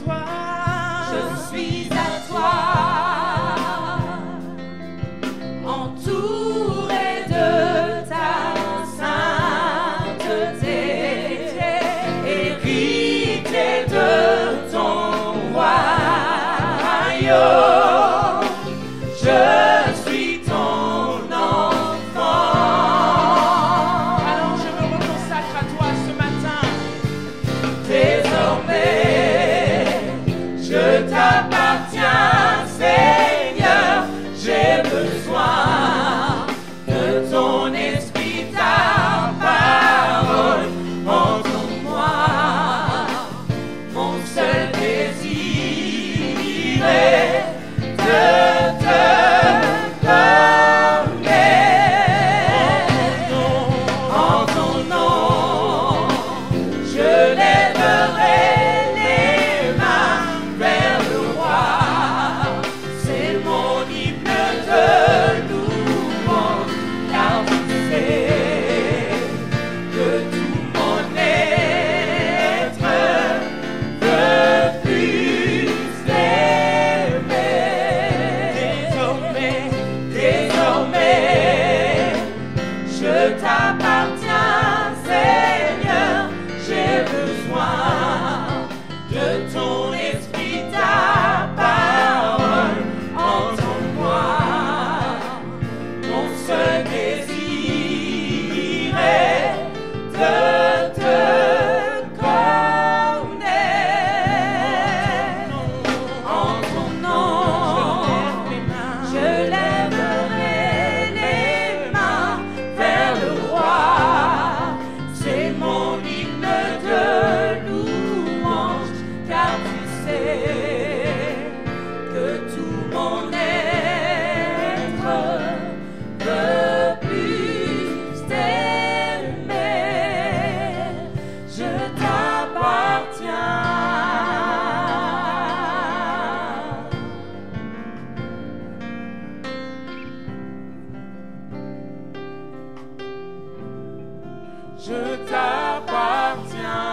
toi. Je suis à toi. Entouré de ta sainteté, hérité de ton royaume, je suis ton enfant. Alors je me reconsacre à toi ce matin. Désormais, je t'appartiens, Seigneur, j'ai besoin de ton esprit, ta parole entre moi. Mon seul désir est de te connaître. En ton nom, je lèverai les mains vers le roi. C'est mon hymne de louange, car tu sais que tout mon être veut plus t'aimer. Désormais, je t'appartiens, Seigneur, j'ai besoin de ton esprit, ta parole entre moi. Mon seul désir est de te connaître. En ton nom, je lèverai les mains vers le roi. C'est mon hymne de louange, car tu sais que tout mon être veut plus t'aimer. Je t'appartiens. Je t'appartiens.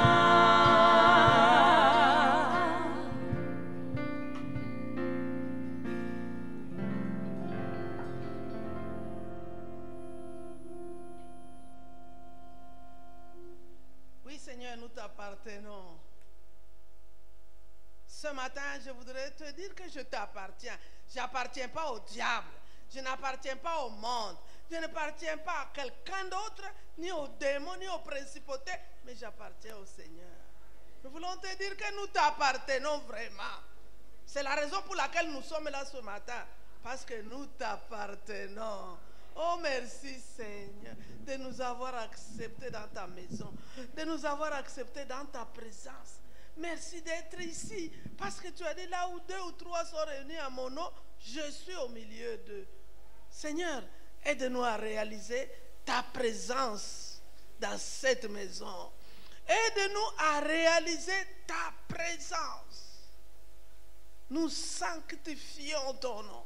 Oui, Seigneur, nous t'appartenons. Ce matin, je voudrais te dire que je t'appartiens. Je n'appartiens pas au diable. Je n'appartiens pas au monde. Je n'appartiens pas à quelqu'un d'autre, ni aux démons, ni aux principautés, mais j'appartiens au Seigneur. Nous voulons te dire que nous t'appartenons vraiment. C'est la raison pour laquelle nous sommes là ce matin. Parce que nous t'appartenons. Oh, merci Seigneur de nous avoir acceptés dans ta maison, de nous avoir acceptés dans ta présence. Merci d'être ici, parce que tu as dit là où 2 ou 3 sont réunis à mon nom, je suis au milieu d'eux. Seigneur, aide-nous à réaliser ta présence dans cette maison. Aide-nous à réaliser ta présence. Nous sanctifions ton nom.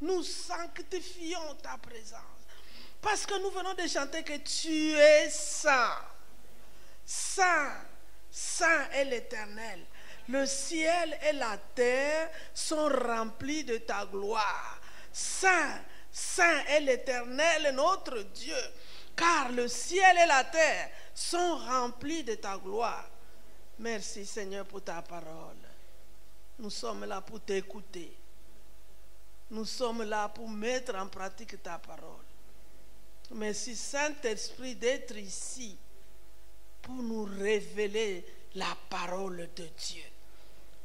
Nous sanctifions ta présence. Parce que nous venons de chanter que tu es saint. Saint, saint est l'Éternel. Le ciel et la terre sont remplis de ta gloire. Saint, saint est l'Éternel, notre Dieu. Car le ciel et la terre sont remplis de ta gloire. Merci Seigneur pour ta parole. Nous sommes là pour t'écouter. Nous sommes là pour mettre en pratique ta parole. Merci Saint-Esprit d'être ici pour nous révéler la parole de Dieu.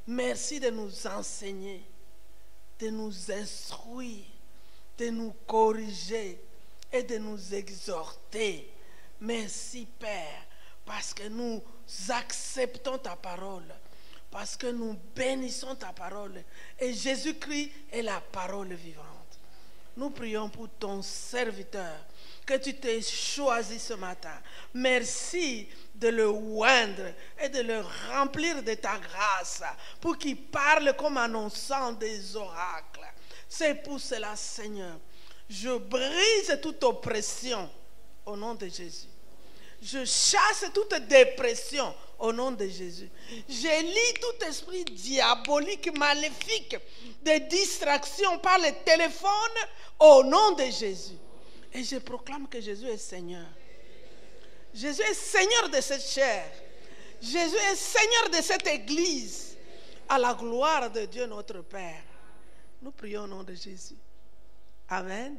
Merci de nous enseigner, de nous instruire, de nous corriger et de nous exhorter. Merci Père, parce que nous acceptons ta parole, parce que nous bénissons ta parole. Et Jésus-Christ est la parole vivante. Nous prions pour ton serviteur, que tu t'es choisi ce matin. Merci de le oindre et de le remplir de ta grâce pour qu'il parle comme annonçant des oracles. C'est pour cela, Seigneur, je brise toute oppression au nom de Jésus. Je chasse toute dépression au nom de Jésus. Je lis tout esprit diabolique, maléfique, de distraction par le téléphone au nom de Jésus. Et je proclame que Jésus est Seigneur. Jésus est Seigneur de cette chair. Jésus est Seigneur de cette église. À la gloire de Dieu notre Père. Nous prions au nom de Jésus. Amen.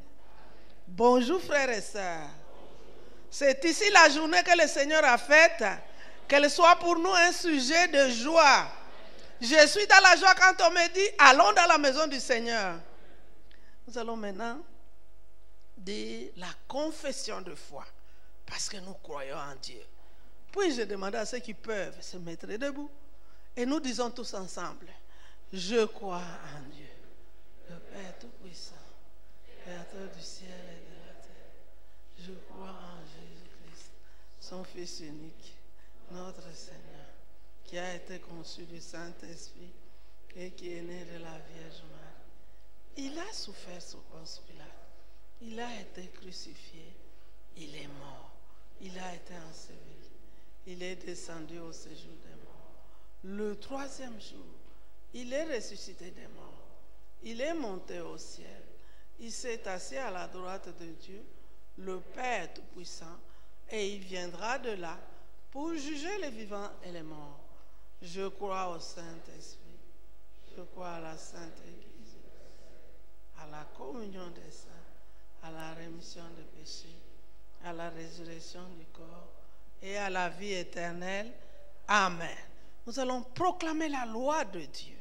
Bonjour frères et sœurs. C'est ici la journée que le Seigneur a faite. Qu'elle soit pour nous un sujet de joie. Je suis dans la joie quand on me dit allons dans la maison du Seigneur. Nous allons maintenant dire la confession de foi. Parce que nous croyons en Dieu. Puis je demande à ceux qui peuvent se mettre debout. Et nous disons tous ensemble, je crois en Dieu, le Père Tout-Puissant, Créateur du ciel et de la terre. Je crois en Jésus-Christ, son Fils unique, notre Seigneur, qui a été conçu du Saint-Esprit et qui est né de la Vierge Marie. Il a souffert sous Ponce Pilate. Il a été crucifié. Il est mort. Il a été enseveli. Il est descendu au séjour des morts. Le troisième jour, il est ressuscité des morts. Il est monté au ciel. Il s'est assis à la droite de Dieu, le Père Tout-Puissant, et il viendra de là pour juger les vivants et les morts. Je crois au Saint-Esprit. Je crois à la Sainte Église, à la communion des saints, à la rémission des péchés, à la résurrection du corps et à la vie éternelle. Amen. Nous allons proclamer la loi de Dieu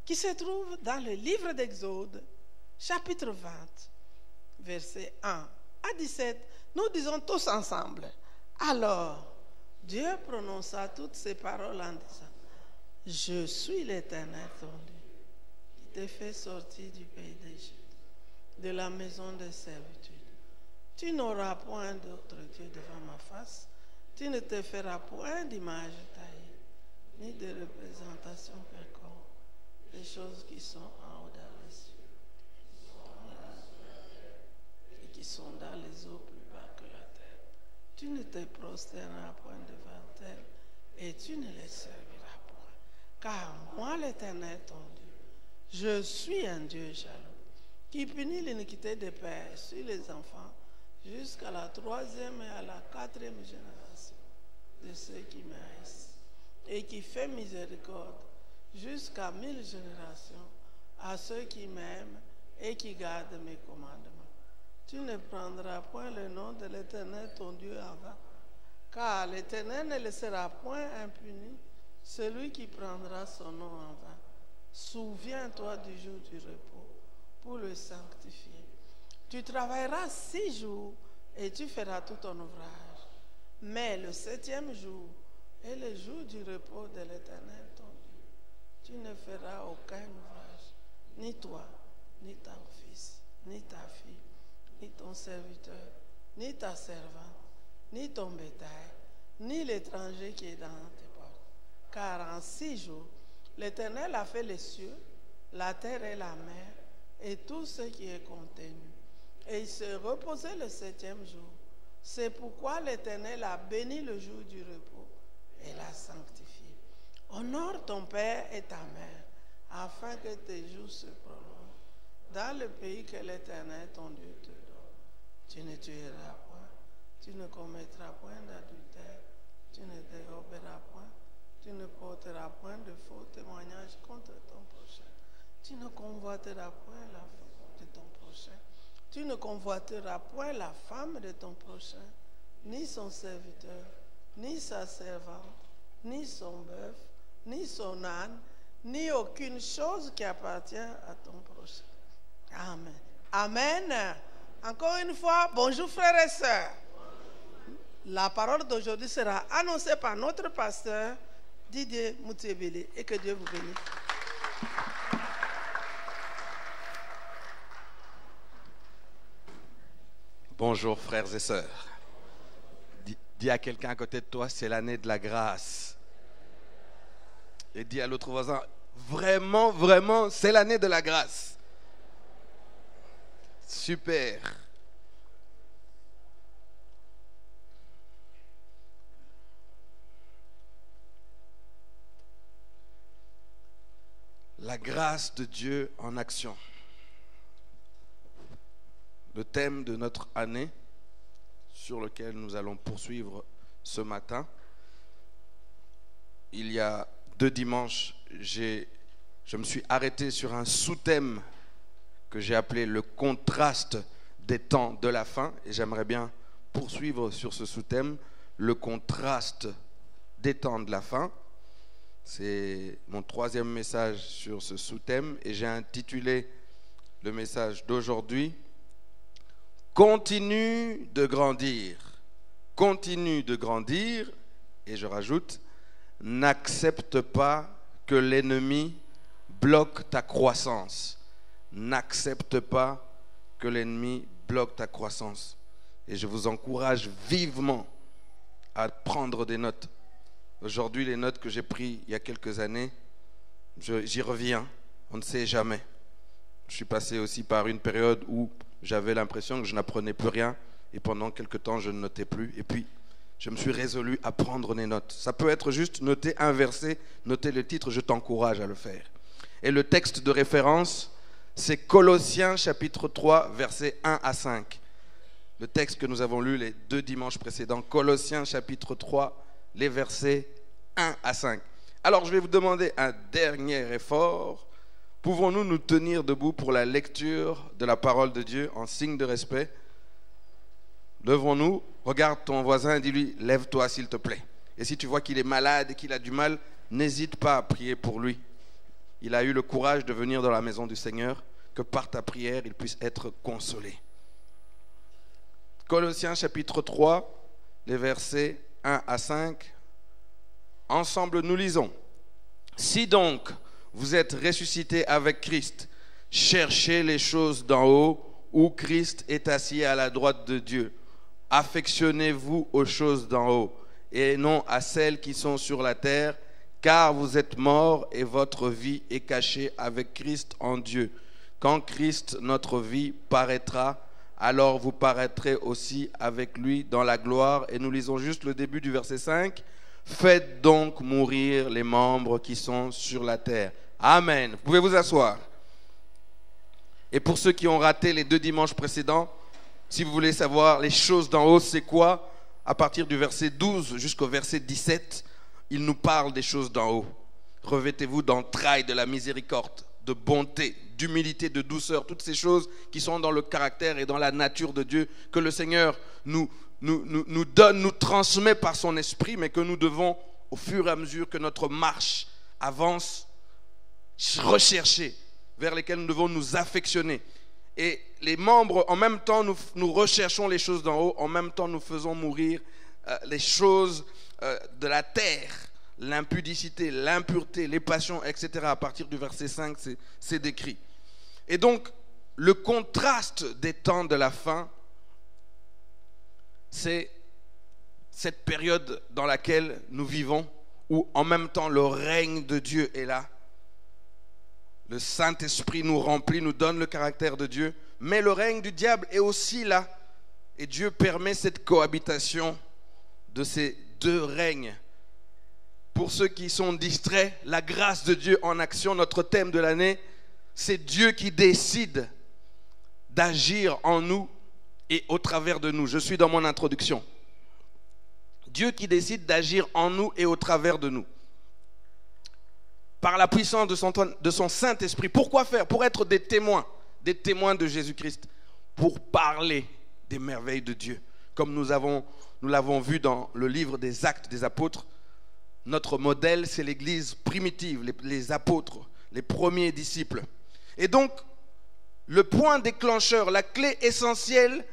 qui se trouve dans le livre d'Exode, chapitre 20, versets 1 à 17. Nous disons tous ensemble. Alors, Dieu prononça toutes ces paroles en disant, je suis l'Éternel ton Dieu, qui t'ai fait sortir du pays d'Égypte, de la maison de servitude. Tu n'auras point d'autre Dieu devant ma face. Tu ne te feras point d'image taillée, ni de représentation quelconque, des choses qui sont en haut dans les cieux, et qui sont dans les eaux plus bas que la terre. Tu ne te prosterneras point devant elles, et tu ne les serviras point. Car moi, l'Éternel, ton Dieu, je suis un Dieu jaloux, qui punit l'iniquité des pères sur les enfants, jusqu'à la 3e et à la 4e génération de ceux qui me haïssent, et qui fait miséricorde jusqu'à 1000 générations à ceux qui m'aiment et qui gardent mes commandements. Tu ne prendras point le nom de l'Éternel ton Dieu en vain, car l'Éternel ne laissera point impuni celui qui prendra son nom en vain. Souviens-toi du jour du repos pour le sanctifier. Tu travailleras 6 jours et tu feras tout ton ouvrage. Mais le 7e jour est le jour du repos de l'Éternel ton Dieu. Tu ne feras aucun ouvrage, ni toi, ni ton fils, ni ta fille, ni ton serviteur, ni ta servante, ni ton bétail, ni l'étranger qui est dans tes portes. Car en 6 jours, l'Éternel a fait les cieux, la terre et la mer, et tout ce qui est contenu. Et il se reposait le 7e jour. C'est pourquoi l'Éternel a béni le jour du repos et l'a sanctifié. Honore ton père et ta mère, afin que tes jours se prolongent dans le pays que l'Éternel ton Dieu te donne. Tu ne tueras point, tu ne commettras point d'adultère, tu ne déroberas point, tu ne porteras point de faux témoignages contre ton prochain. Tu ne convoiteras point la femme de ton prochain. Tu ne convoiteras point la femme de ton prochain, ni son serviteur, ni sa servante, ni son bœuf, ni son âne, ni aucune chose qui appartient à ton prochain. Amen. Amen. Encore une fois, bonjour frères et sœurs. La parole d'aujourd'hui sera annoncée par notre pasteur Didier Moutiébélé, et que Dieu vous bénisse. Bonjour frères et sœurs. Dis à quelqu'un à côté de toi, c'est l'année de la grâce. Et dis à l'autre voisin, vraiment, vraiment, c'est l'année de la grâce. Super. La grâce de Dieu en action. Le thème de notre année sur lequel nous allons poursuivre ce matin. Il y a 2 dimanches, je me suis arrêté sur un sous-thème que j'ai appelé le contraste des temps de la fin, et j'aimerais bien poursuivre sur ce sous-thème, le contraste des temps de la fin. C'est mon 3e message sur ce sous-thème, et j'ai intitulé le message d'aujourd'hui « Continue de grandir ». Continue de grandir, et je rajoute « N'accepte pas que l'ennemi bloque ta croissance ». N'accepte pas que l'ennemi bloque ta croissance. Et je vous encourage vivement à prendre des notes. Aujourd'hui, les notes que j'ai prises il y a quelques années, j'y reviens, on ne sait jamais. Je suis passé aussi par une période où j'avais l'impression que je n'apprenais plus rien et pendant quelques temps, je ne notais plus. Et puis, je me suis résolu à prendre des notes. Ça peut être juste noter un verset, noter le titre, je t'encourage à le faire. Et le texte de référence, c'est Colossiens chapitre 3, versets 1 à 5. Le texte que nous avons lu les 2 dimanches précédents, Colossiens chapitre 3, les versets 1 à 5. Alors je vais vous demander un dernier effort. Pouvons-nous nous tenir debout pour la lecture de la parole de Dieu en signe de respect? Levons-nous, regarde ton voisin et dis-lui, lève-toi s'il te plaît. Et si tu vois qu'il est malade et qu'il a du mal, n'hésite pas à prier pour lui. Il a eu le courage de venir dans la maison du Seigneur, que par ta prière, il puisse être consolé. Colossiens chapitre 3, les versets 1 à 5. Ensemble, nous lisons. « Si donc vous êtes ressuscités avec Christ, cherchez les choses d'en haut, où Christ est assis à la droite de Dieu. Affectionnez-vous aux choses d'en haut, et non à celles qui sont sur la terre, car vous êtes morts et votre vie est cachée avec Christ en Dieu. Quand Christ, notre vie, paraîtra, alors vous paraîtrez aussi avec lui dans la gloire. » Et nous lisons juste le début du verset 5. « Faites donc mourir les membres qui sont sur la terre. » Amen. Vous pouvez vous asseoir. Et pour ceux qui ont raté les 2 dimanches précédents, si vous voulez savoir les choses d'en haut, c'est quoi? À partir du verset 12 jusqu'au verset 17, il nous parle des choses d'en haut. Revêtez-vous d'entrailles de la miséricorde, de bonté, d'humilité, de douceur, toutes ces choses qui sont dans le caractère et dans la nature de Dieu, que le Seigneur nous donne, nous transmet par son esprit, mais que nous devons, au fur et à mesure que notre marche avance, rechercher, vers lesquels nous devons nous affectionner. Et les membres, en même temps, nous recherchons les choses d'en haut, en même temps, nous faisons mourir les choses de la terre, l'impudicité, l'impureté, les passions, etc. À partir du verset 5, c'est décrit. Et donc, le contraste des temps de la fin, c'est cette période dans laquelle nous vivons, où en même temps le règne de Dieu est là. Le Saint-Esprit nous remplit, nous donne le caractère de Dieu, mais le règne du diable est aussi là. Et Dieu permet cette cohabitation de ces 2 règnes. Pour ceux qui sont distraits, la grâce de Dieu en action, notre thème de l'année, c'est Dieu qui décide d'agir en nous et au travers de nous. Je suis dans mon introduction. Dieu qui décide d'agir en nous et au travers de nous. Par la puissance de son Saint-Esprit. Pourquoi faire? Pour être des témoins de Jésus-Christ. Pour parler des merveilles de Dieu. Comme nous l'avons vu dans le livre des Actes des Apôtres, notre modèle, c'est l'Église primitive, les apôtres, les premiers disciples. Et donc, le point déclencheur, la clé essentielle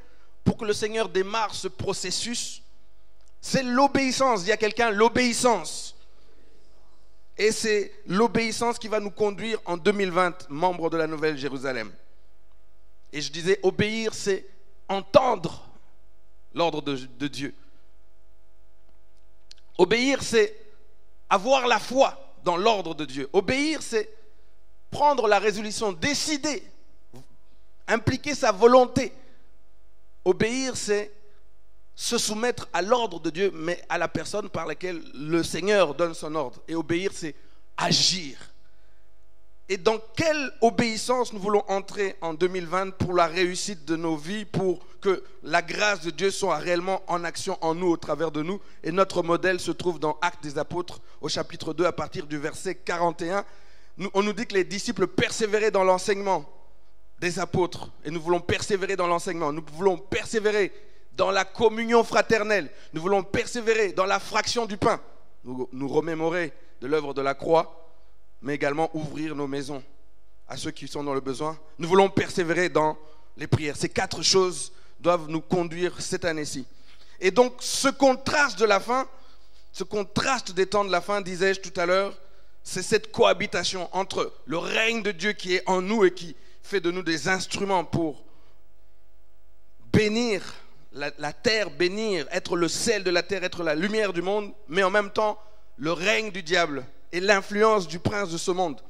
pour que le Seigneur démarre ce processus, c'est l'obéissance. Dis à quelqu'un, l'obéissance. Et c'est l'obéissance qui va nous conduire en 2020, membres de la Nouvelle Jérusalem. Et je disais, obéir, c'est entendre l'ordre de Dieu. Obéir, c'est avoir la foi dans l'ordre de Dieu. Obéir, c'est prendre la résolution, décider, impliquer sa volonté. Obéir, c'est se soumettre à l'ordre de Dieu, mais à la personne par laquelle le Seigneur donne son ordre. Et obéir, c'est agir. et dans quelle obéissance nous voulons entrer en 2020 pour la réussite de nos vies, pour que la grâce de Dieu soit réellement en action en nous, au travers de nous. Et notre modèle se trouve dans Actes des Apôtres, au chapitre 2, à partir du verset 41. On nous dit que les disciples persévéraient dans l'enseignement des apôtres, et nous voulons persévérer dans l'enseignement. Nous voulons persévérer dans la communion fraternelle. Nous voulons persévérer dans la fraction du pain. Nous remémorer de l'œuvre de la croix, mais également ouvrir nos maisons à ceux qui sont dans le besoin. Nous voulons persévérer dans les prières. Ces 4 choses doivent nous conduire cette année-ci. Et donc, ce contraste de la fin, ce contraste des temps de la fin, disais-je tout à l'heure, c'est cette cohabitation entre le règne de Dieu qui est en nous et qui fait de nous des instruments pour bénir la terre, bénir, être le sel de la terre, être la lumière du monde, mais en même temps, le règne du diable et l'influence du prince de ce monde.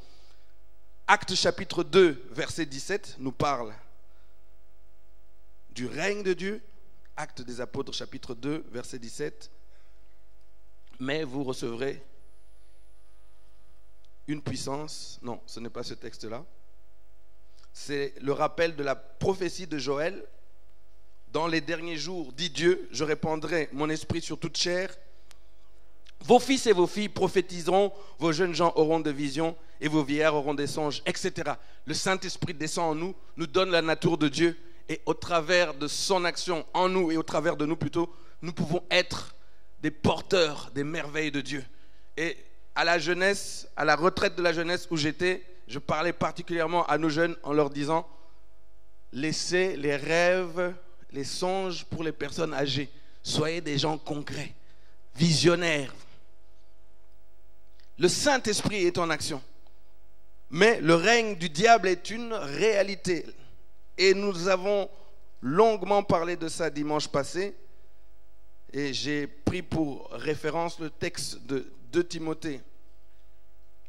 Actes chapitre 2, verset 17 nous parle du règne de Dieu. Actes des Apôtres chapitre 2, verset 17. Mais vous recevrez une puissance. Non, ce n'est pas ce texte-là. C'est le rappel de la prophétie de Joël. Dans les derniers jours, dit Dieu, je répandrai mon esprit sur toute chair. Vos fils et vos filles prophétiseront, vos jeunes gens auront des visions et vos vieillards auront des songes, etc. Le Saint-Esprit descend en nous, nous donne la nature de Dieu et au travers de son action en nous et au travers de nous plutôt, nous pouvons être des porteurs des merveilles de Dieu. Et à la jeunesse, à la retraite de la jeunesse où j'étais, je parlais particulièrement à nos jeunes en leur disant « Laissez les rêves, les songes pour les personnes âgées. Soyez des gens concrets, visionnaires. » Le Saint-Esprit est en action. Mais le règne du diable est une réalité. Et nous avons longuement parlé de ça dimanche passé. Et j'ai pris pour référence le texte de 2 Timothée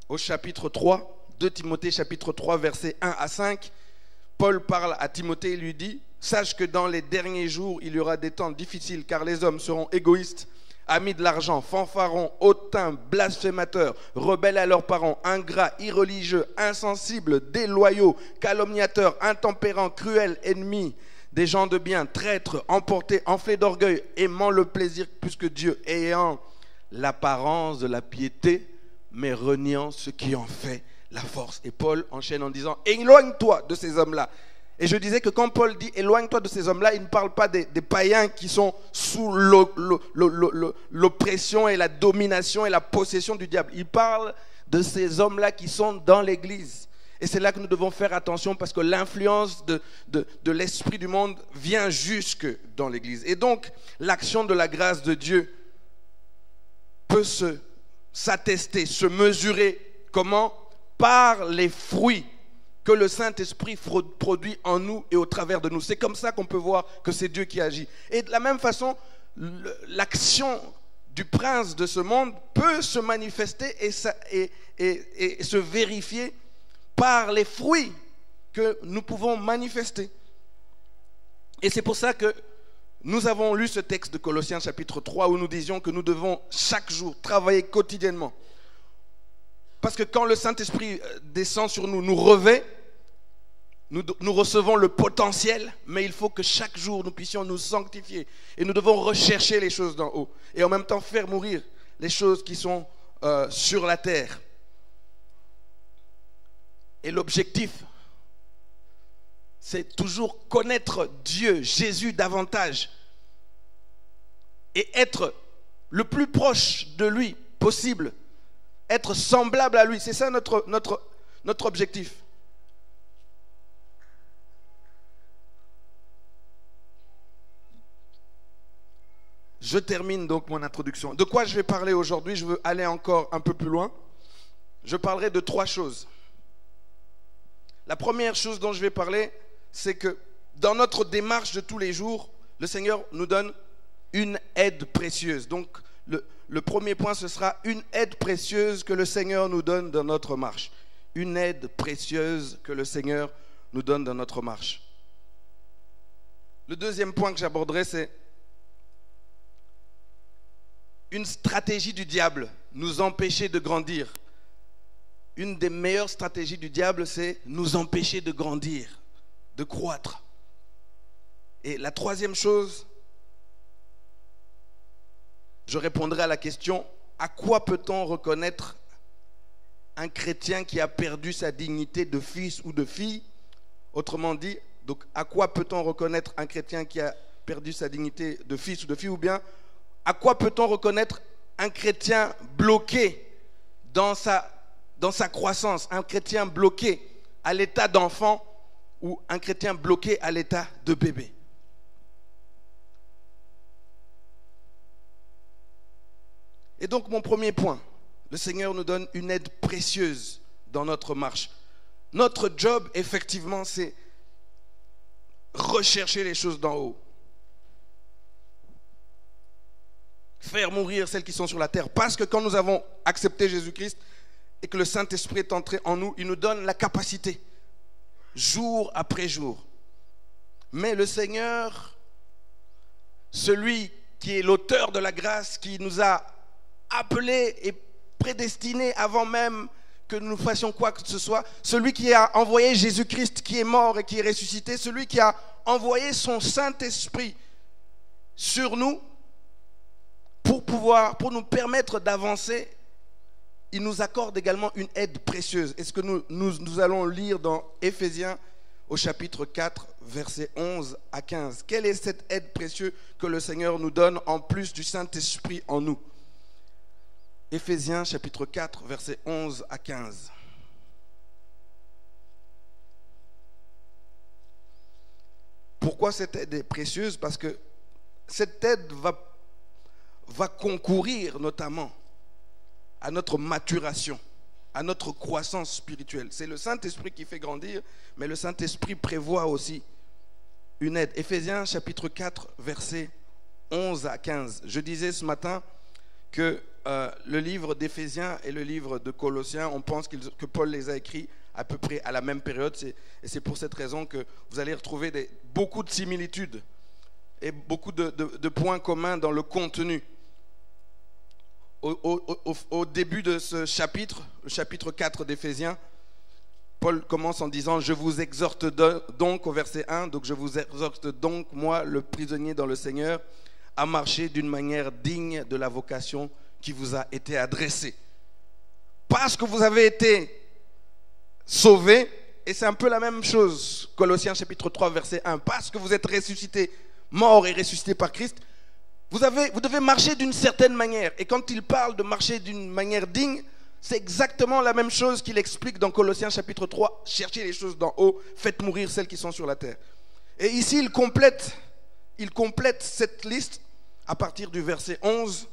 au chapitre 3. 2 Timothée chapitre 3 versets 1 à 5. Paul parle à Timothée et lui dit « Sache que dans les derniers jours, il y aura des temps difficiles car les hommes seront égoïstes, amis de l'argent, fanfarons, hautains, blasphémateurs, rebelles à leurs parents, ingrats, irreligieux, insensibles, déloyaux, calomniateurs, intempérants, cruels, ennemis des gens de bien, traîtres, emportés, enflés d'orgueil, aimant le plaisir plus que Dieu, ayant l'apparence de la piété, mais reniant ce qui en fait la force. » Et Paul enchaîne en disant « Éloigne-toi de ces hommes-là. » Et je disais que quand Paul dit « éloigne-toi de ces hommes-là », il ne parle pas des païens qui sont sous l'oppression et la domination et la possession du diable. Il parle de ces hommes-là qui sont dans l'Église. Et c'est là que nous devons faire attention parce que l'influence de l'esprit du monde vient jusque dans l'Église. Et donc, l'action de la grâce de Dieu peut s'attester, se mesurer. Comment ? Par les fruits que le Saint-Esprit produit en nous et au travers de nous. C'est comme ça qu'on peut voir que c'est Dieu qui agit. Et de la même façon, l'action du prince de ce monde peut se manifester et se vérifier par les fruits que nous pouvons manifester. Et c'est pour ça que nous avons lu ce texte de Colossiens chapitre 3 où nous disions que nous devons chaque jour travailler quotidiennement. Parce que quand le Saint-Esprit descend sur nous, nous revêt, nous recevons le potentiel, mais il faut que chaque jour nous puissions nous sanctifier. Et nous devons rechercher les choses d'en haut. Et en même temps faire mourir les choses qui sont sur la terre. Et l'objectif, c'est toujours connaître Dieu, Jésus davantage. Et être le plus proche de lui possible. Être semblable à lui. C'est ça notre objectif. Je termine donc mon introduction. De quoi je vais parler aujourd'hui? Je veux aller encore un peu plus loin. Je parlerai de 3 choses. La première chose dont je vais parler, c'est que dans notre démarche de tous les jours, le Seigneur nous donne une aide précieuse. Donc, le premier point, ce sera une aide précieuse que le Seigneur nous donne dans notre marche. Une aide précieuse que le Seigneur nous donne dans notre marche. Le deuxième point que j'aborderai, c'est une stratégie du diable, nous empêcher de grandir une des meilleures stratégies du diable, c'est nous empêcher de grandir, de croître. Et la troisième chose, je répondrai à la question, à quoi peut-on reconnaître un chrétien qui a perdu sa dignité de fils ou de fille? Autrement dit, donc à quoi peut-on reconnaître un chrétien qui a perdu sa dignité de fils ou de fille? Ou bien, à quoi peut-on reconnaître un chrétien bloqué dans sa croissance, un chrétien bloqué à l'état d'enfant ou un chrétien bloqué à l'état de bébé? Et donc mon premier point, le Seigneur nous donne une aide précieuse dans notre marche. Notre job, effectivement, c'est rechercher les choses d'en haut. Faire mourir celles qui sont sur la terre. Parce que quand nous avons accepté Jésus-Christ et que le Saint-Esprit est entré en nous, il nous donne la capacité, jour après jour. Mais le Seigneur, celui qui est l'auteur de la grâce, qui nous a appelés et prédestinés avant même que nous fassions quoi que ce soit, celui qui a envoyé Jésus-Christ, qui est mort et qui est ressuscité, celui qui a envoyé son Saint-Esprit sur nous pour nous permettre d'avancer, il nous accorde également une aide précieuse. Et ce que nous allons lire dans Éphésiens au chapitre 4, versets 11 à 15. Quelle est cette aide précieuse que le Seigneur nous donne en plus du Saint-Esprit en nous? Éphésiens chapitre 4, versets 11 à 15. Pourquoi cette aide est précieuse? Parce que cette aide va concourir notamment à notre maturation, à notre croissance spirituelle. C'est le Saint-Esprit qui fait grandir, mais le Saint-Esprit prévoit aussi une aide. Éphésiens chapitre 4, versets 11 à 15. Je disais ce matin que le livre d'Éphésiens et le livre de Colossiens, on pense que Paul les a écrits à peu près à la même période. Et c'est pour cette raison que vous allez retrouver beaucoup de similitudes et beaucoup de points communs dans le contenu. Au début de ce chapitre, le chapitre 4 d'Éphésiens, Paul commence en disant « Je vous exhorte donc » au verset 1, donc « Je vous exhorte donc, moi, le prisonnier dans le Seigneur, à marcher d'une manière digne de la vocation qui vous a été adressée. » Parce que vous avez été sauvés, et c'est un peu la même chose, Colossiens chapitre 3, verset 1, parce que vous êtes ressuscités, morts et ressuscités par Christ, vous devez marcher d'une certaine manière. Et quand il parle de marcher d'une manière digne, c'est exactement la même chose qu'il explique dans Colossiens chapitre 3. Cherchez les choses d'en haut, faites mourir celles qui sont sur la terre. Et ici, il complète cette liste à partir du verset 11.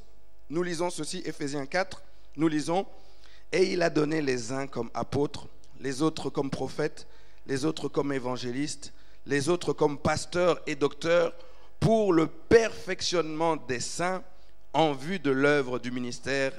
Nous lisons ceci, Éphésiens 4. Nous lisons « Et il a donné les uns comme apôtres, les autres comme prophètes, les autres comme évangélistes, les autres comme pasteurs et docteurs, pour le perfectionnement des saints en vue de l'œuvre du ministère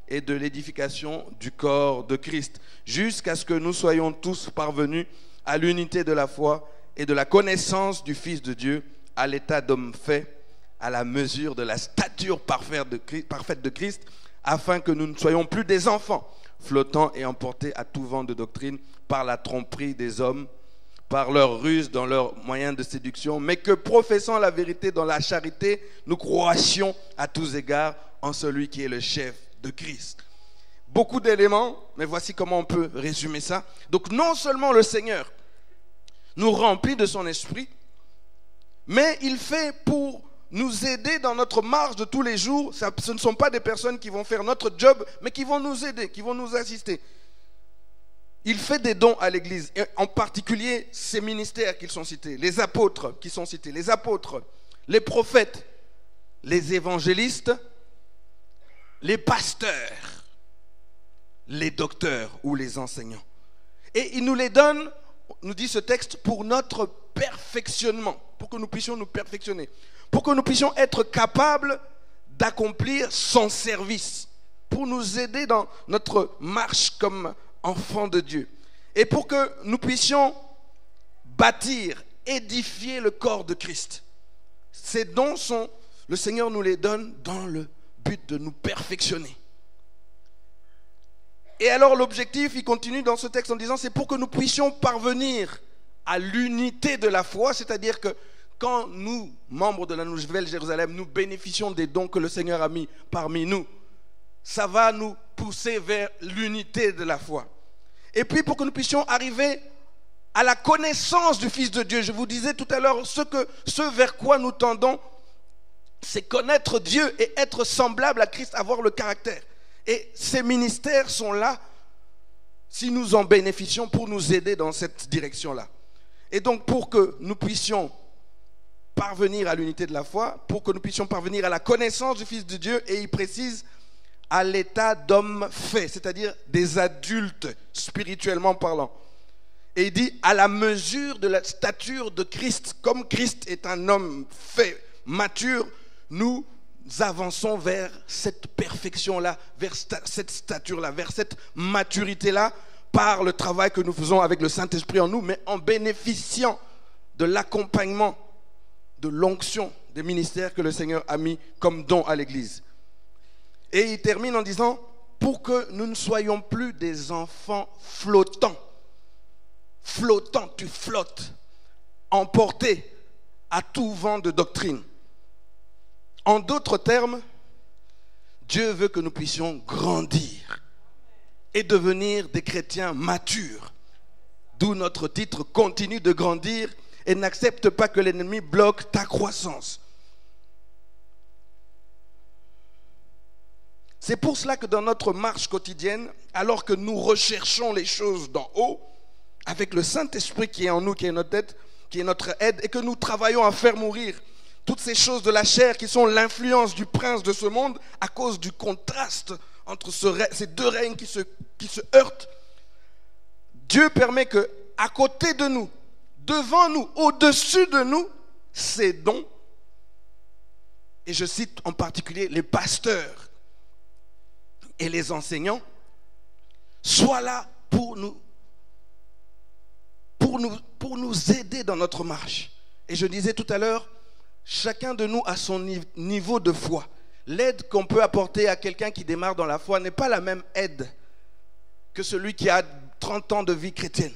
et de l'édification du corps de Christ, jusqu'à ce que nous soyons tous parvenus à l'unité de la foi et de la connaissance du Fils de Dieu, à l'état d'homme fait, à la mesure de la stature parfaite de Christ, afin que nous ne soyons plus des enfants, flottant et emportés à tout vent de doctrine par la tromperie des hommes, par leur ruse dans leurs moyens de séduction, mais que professant la vérité dans la charité, nous croissions à tous égards en celui qui est le chef de Christ. Beaucoup d'éléments, mais voici comment on peut résumer ça. Donc non seulement le Seigneur nous remplit de son esprit, mais il fait pour nous aider dans notre marche de tous les jours. Ce ne sont pas des personnes qui vont faire notre job, mais qui vont nous aider, qui vont nous assister. Il fait des dons à l'Église, et en particulier ces ministères qui sont cités, les apôtres qui sont cités, les apôtres, les prophètes, les évangélistes, les pasteurs, les docteurs ou les enseignants. Et il nous les donne, nous dit ce texte, pour notre perfectionnement, pour que nous puissions nous perfectionner, pour que nous puissions être capables d'accomplir son service, pour nous aider dans notre marche comme enfants de Dieu, et pour que nous puissions bâtir, édifier le corps de Christ. Ces dons le Seigneur nous les donne dans le but de nous perfectionner. Et alors l'objectif, il continue dans ce texte en disant, c'est pour que nous puissions parvenir à l'unité de la foi, c'est-à-dire que quand nous, membres de la Nouvelle Jérusalem, nous bénéficions des dons que le Seigneur a mis parmi nous, ça va nous pousser vers l'unité de la foi. Et puis pour que nous puissions arriver à la connaissance du Fils de Dieu. Je vous disais tout à l'heure, ce vers quoi nous tendons, c'est connaître Dieu et être semblable à Christ, avoir le caractère. Et ces ministères sont là, si nous en bénéficions, pour nous aider dans cette direction-là. Et donc pour que nous puissions parvenir à l'unité de la foi, pour que nous puissions parvenir à la connaissance du Fils de Dieu, et il précise à l'état d'homme fait, c'est-à-dire des adultes spirituellement parlant. Et il dit à la mesure de la stature de Christ, comme Christ est un homme fait, mature, nous avançons vers cette perfection-là, vers cette stature-là, vers cette maturité-là, par le travail que nous faisons avec le Saint-Esprit en nous, mais en bénéficiant de l'accompagnement, de l'onction des ministères que le Seigneur a mis comme don à l'Église. Et il termine en disant, pour que nous ne soyons plus des enfants flottants. Flottant, tu flottes, emporté à tout vent de doctrine. En d'autres termes, Dieu veut que nous puissions grandir et devenir des chrétiens matures. D'où notre titre, continue de grandir et n'accepte pas que l'ennemi bloque ta croissance. C'est pour cela que dans notre marche quotidienne, alors que nous recherchons les choses d'en haut, avec le Saint-Esprit qui est en nous, qui est notre tête, qui est notre aide, et que nous travaillons à faire mourir toutes ces choses de la chair qui sont l'influence du prince de ce monde à cause du contraste entre ces deux règnes qui se heurtent. Dieu permet que à côté de nous, devant nous, au-dessus de nous, ces dons, et je cite en particulier les pasteurs et les enseignants, soient là pour nous aider dans notre marche. Et je disais tout à l'heure, chacun de nous a son niveau de foi. L'aide qu'on peut apporter à quelqu'un qui démarre dans la foi n'est pas la même aide que celui qui a 30 ans de vie chrétienne.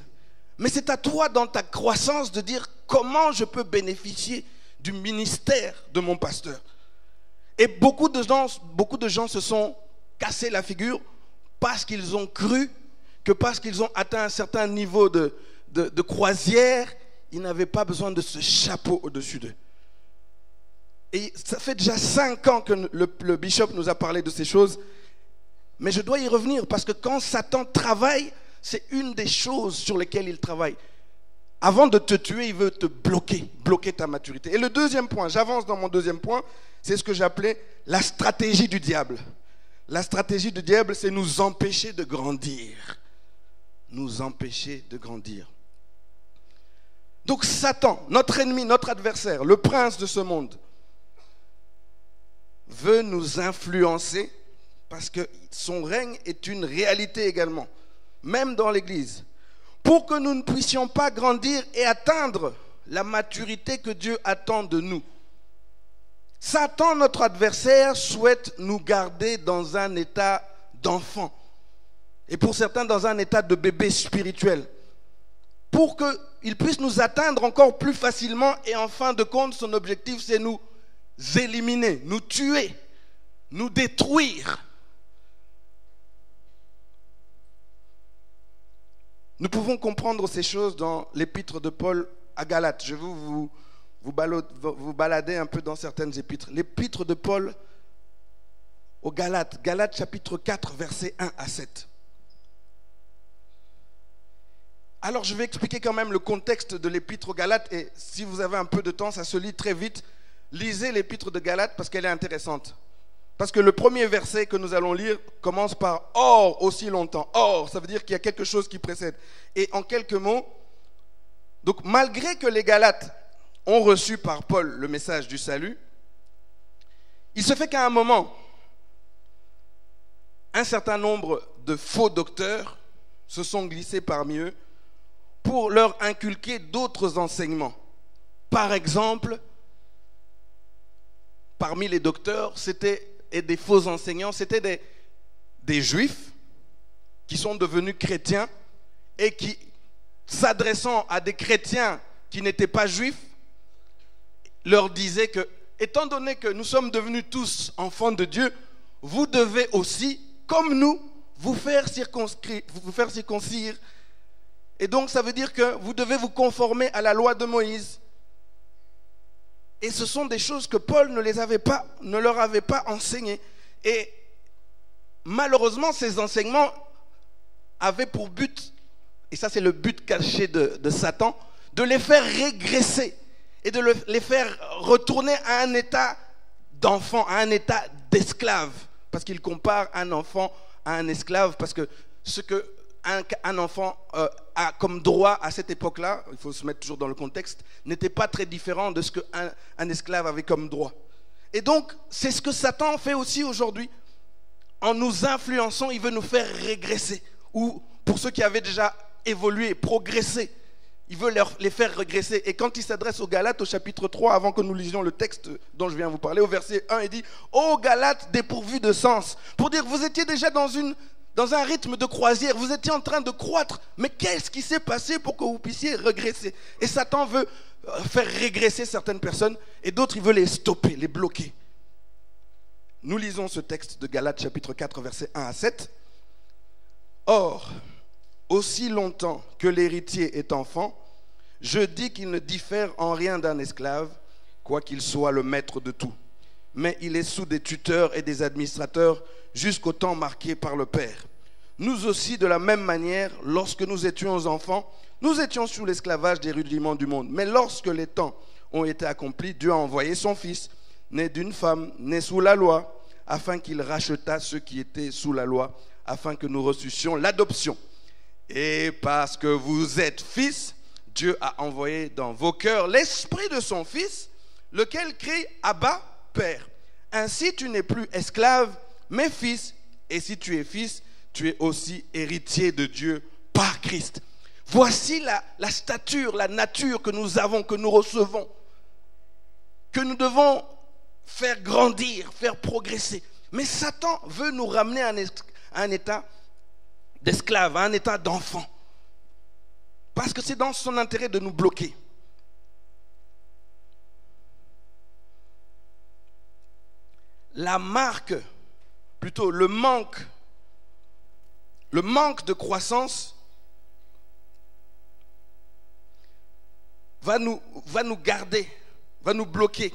Mais c'est à toi dans ta croissance de dire comment je peux bénéficier du ministère de mon pasteur. Et beaucoup de gens se sont cassés la figure parce qu'ils ont cru que parce qu'ils ont atteint un certain niveau de croisière, ils n'avaient pas besoin de ce chapeau au-dessus d'eux. Et ça fait déjà 5 ans que le bishop nous a parlé de ces choses. Mais je dois y revenir parce que quand Satan travaille, c'est une des choses sur lesquelles il travaille. Avant de te tuer, il veut te bloquer ta maturité. Et le deuxième point, j'avance dans mon deuxième point, c'est ce que j'appelais la stratégie du diable. La stratégie du diable, c'est nous empêcher de grandir. Nous empêcher de grandir. Donc Satan, notre ennemi, notre adversaire, le prince de ce monde, veut nous influencer parce que son règne est une réalité également, même dans l'Église, pour que nous ne puissions pas grandir et atteindre la maturité que Dieu attend de nous. Satan, notre adversaire, souhaite nous garder dans un état d'enfant et pour certains dans un état de bébé spirituel, pour qu'il puisse nous atteindre encore plus facilement. Et en fin de compte, son objectif, c'est nous éliminer, nous tuer, nous détruire. Nous pouvons comprendre ces choses dans l'épître de Paul à Galates. Je vais vous balader un peu dans certaines épîtres. L'épître de Paul aux Galates, Galates chapitre 4, versets 1 à 7. Alors je vais expliquer quand même le contexte de l'épître aux Galates, et si vous avez un peu de temps, ça se lit très vite. Lisez l'épître de Galates parce qu'elle est intéressante. Parce que le premier verset que nous allons lire commence par « Or aussi longtemps ». Or, ça veut dire qu'il y a quelque chose qui précède. Et en quelques mots, donc malgré que les Galates ont reçu par Paul le message du salut, il se fait qu'à un moment, un certain nombre de faux docteurs se sont glissés parmi eux pour leur inculquer d'autres enseignements. Par exemple, parmi les docteurs et des faux enseignants, c'était des juifs qui sont devenus chrétiens et qui, s'adressant à des chrétiens qui n'étaient pas juifs, leur disaient que, étant donné que nous sommes devenus tous enfants de Dieu, vous devez aussi, comme nous, vous faire circoncire. Et donc ça veut dire que vous devez vous conformer à la loi de Moïse. Et ce sont des choses que Paul ne leur avait pas enseignées. Et malheureusement, ces enseignements avaient pour but, et ça c'est le but caché de Satan, de les faire régresser et de les faire retourner à un état d'enfant, à un état d'esclave. Parce qu'il compare un enfant à un esclave, parce que ce qu'un enfant a comme droit à cette époque-là, il faut se mettre toujours dans le contexte, n'était pas très différent de ce qu'un esclave avait comme droit. Et donc, c'est ce que Satan fait aussi aujourd'hui. En nous influençant, il veut nous faire régresser. Ou pour ceux qui avaient déjà évolué, progressé, il veut les faire régresser. Et quand il s'adresse aux Galates, au chapitre 3, avant que nous lisions le texte dont je viens vous parler, au verset 1, il dit « Ô Galates dépourvus de sens », pour dire vous étiez déjà dans un rythme de croisière, vous étiez en train de croître, mais qu'est-ce qui s'est passé pour que vous puissiez régresser? Et Satan veut faire régresser certaines personnes, et d'autres il veut les stopper, les bloquer. Nous lisons ce texte de Galates chapitre 4, versets 1 à 7. « Or, aussi longtemps que l'héritier est enfant, je dis qu'il ne diffère en rien d'un esclave, quoiqu'il soit le maître de tout. Mais il est sous des tuteurs et des administrateurs jusqu'au temps marqué par le Père. Nous aussi, de la même manière, lorsque nous étions enfants, nous étions sous l'esclavage des rudiments du monde. Mais lorsque les temps ont été accomplis, Dieu a envoyé son Fils, né d'une femme, né sous la loi, afin qu'il rachetât ceux qui étaient sous la loi, afin que nous reçussions l'adoption. Et parce que vous êtes fils, Dieu a envoyé dans vos cœurs l'esprit de son Fils, lequel crie « Abba, Père ». Ainsi tu n'es plus esclave, mais fils. Et si tu es fils, tu es aussi héritier de Dieu par Christ. Voici la stature, la nature que nous avons, que nous recevons, que nous devons faire grandir, faire progresser. Mais Satan veut nous ramener à un état d'esclave, à un état d'enfant. Parce que c'est dans son intérêt de nous bloquer. La marque, plutôt le manque de croissance va nous garder, va nous bloquer,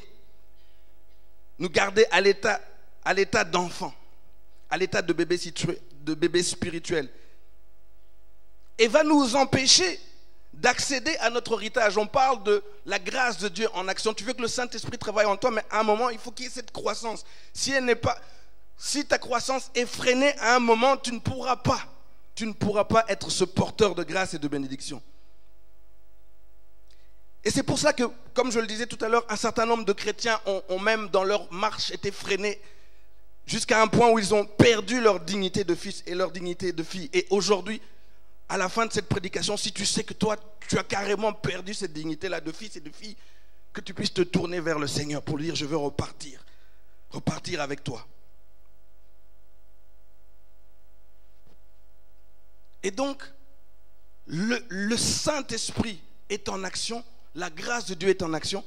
nous garder à l'état d'enfant, à l'état de bébé spirituel, et va nous empêcher d'accéder à notre héritage. On parle de la grâce de Dieu en action. Tu veux que le Saint-Esprit travaille en toi, mais à un moment, il faut qu'il y ait cette croissance. Si ta croissance est freinée à un moment, tu ne pourras pas être ce porteur de grâce et de bénédiction. Et c'est pour ça que, comme je le disais tout à l'heure, un certain nombre de chrétiens ont même dans leur marche été freinés jusqu'à un point où ils ont perdu leur dignité de fils et leur dignité de fille. Et aujourd'hui, à la fin de cette prédication, si tu sais que toi, tu as carrément perdu cette dignité-là de fils et de fille, que tu puisses te tourner vers le Seigneur pour lui dire, je veux repartir avec toi. Et donc, le Saint-Esprit est en action, la grâce de Dieu est en action.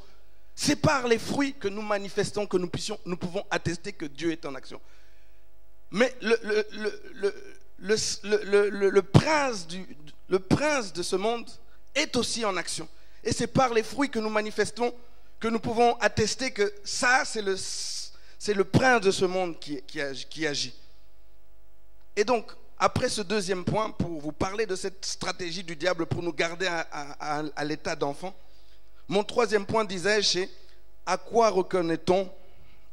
C'est par les fruits que nous manifestons que nous pouvons attester que Dieu est en action. Mais le prince de ce monde est aussi en action. Et c'est par les fruits que nous manifestons que nous pouvons attester que ça, c'est le prince de ce monde qui agit. Et donc, après ce deuxième point, pour vous parler de cette stratégie du diable pour nous garder à l'état d'enfant, mon troisième point, disais-je, c'est à quoi reconnaît-on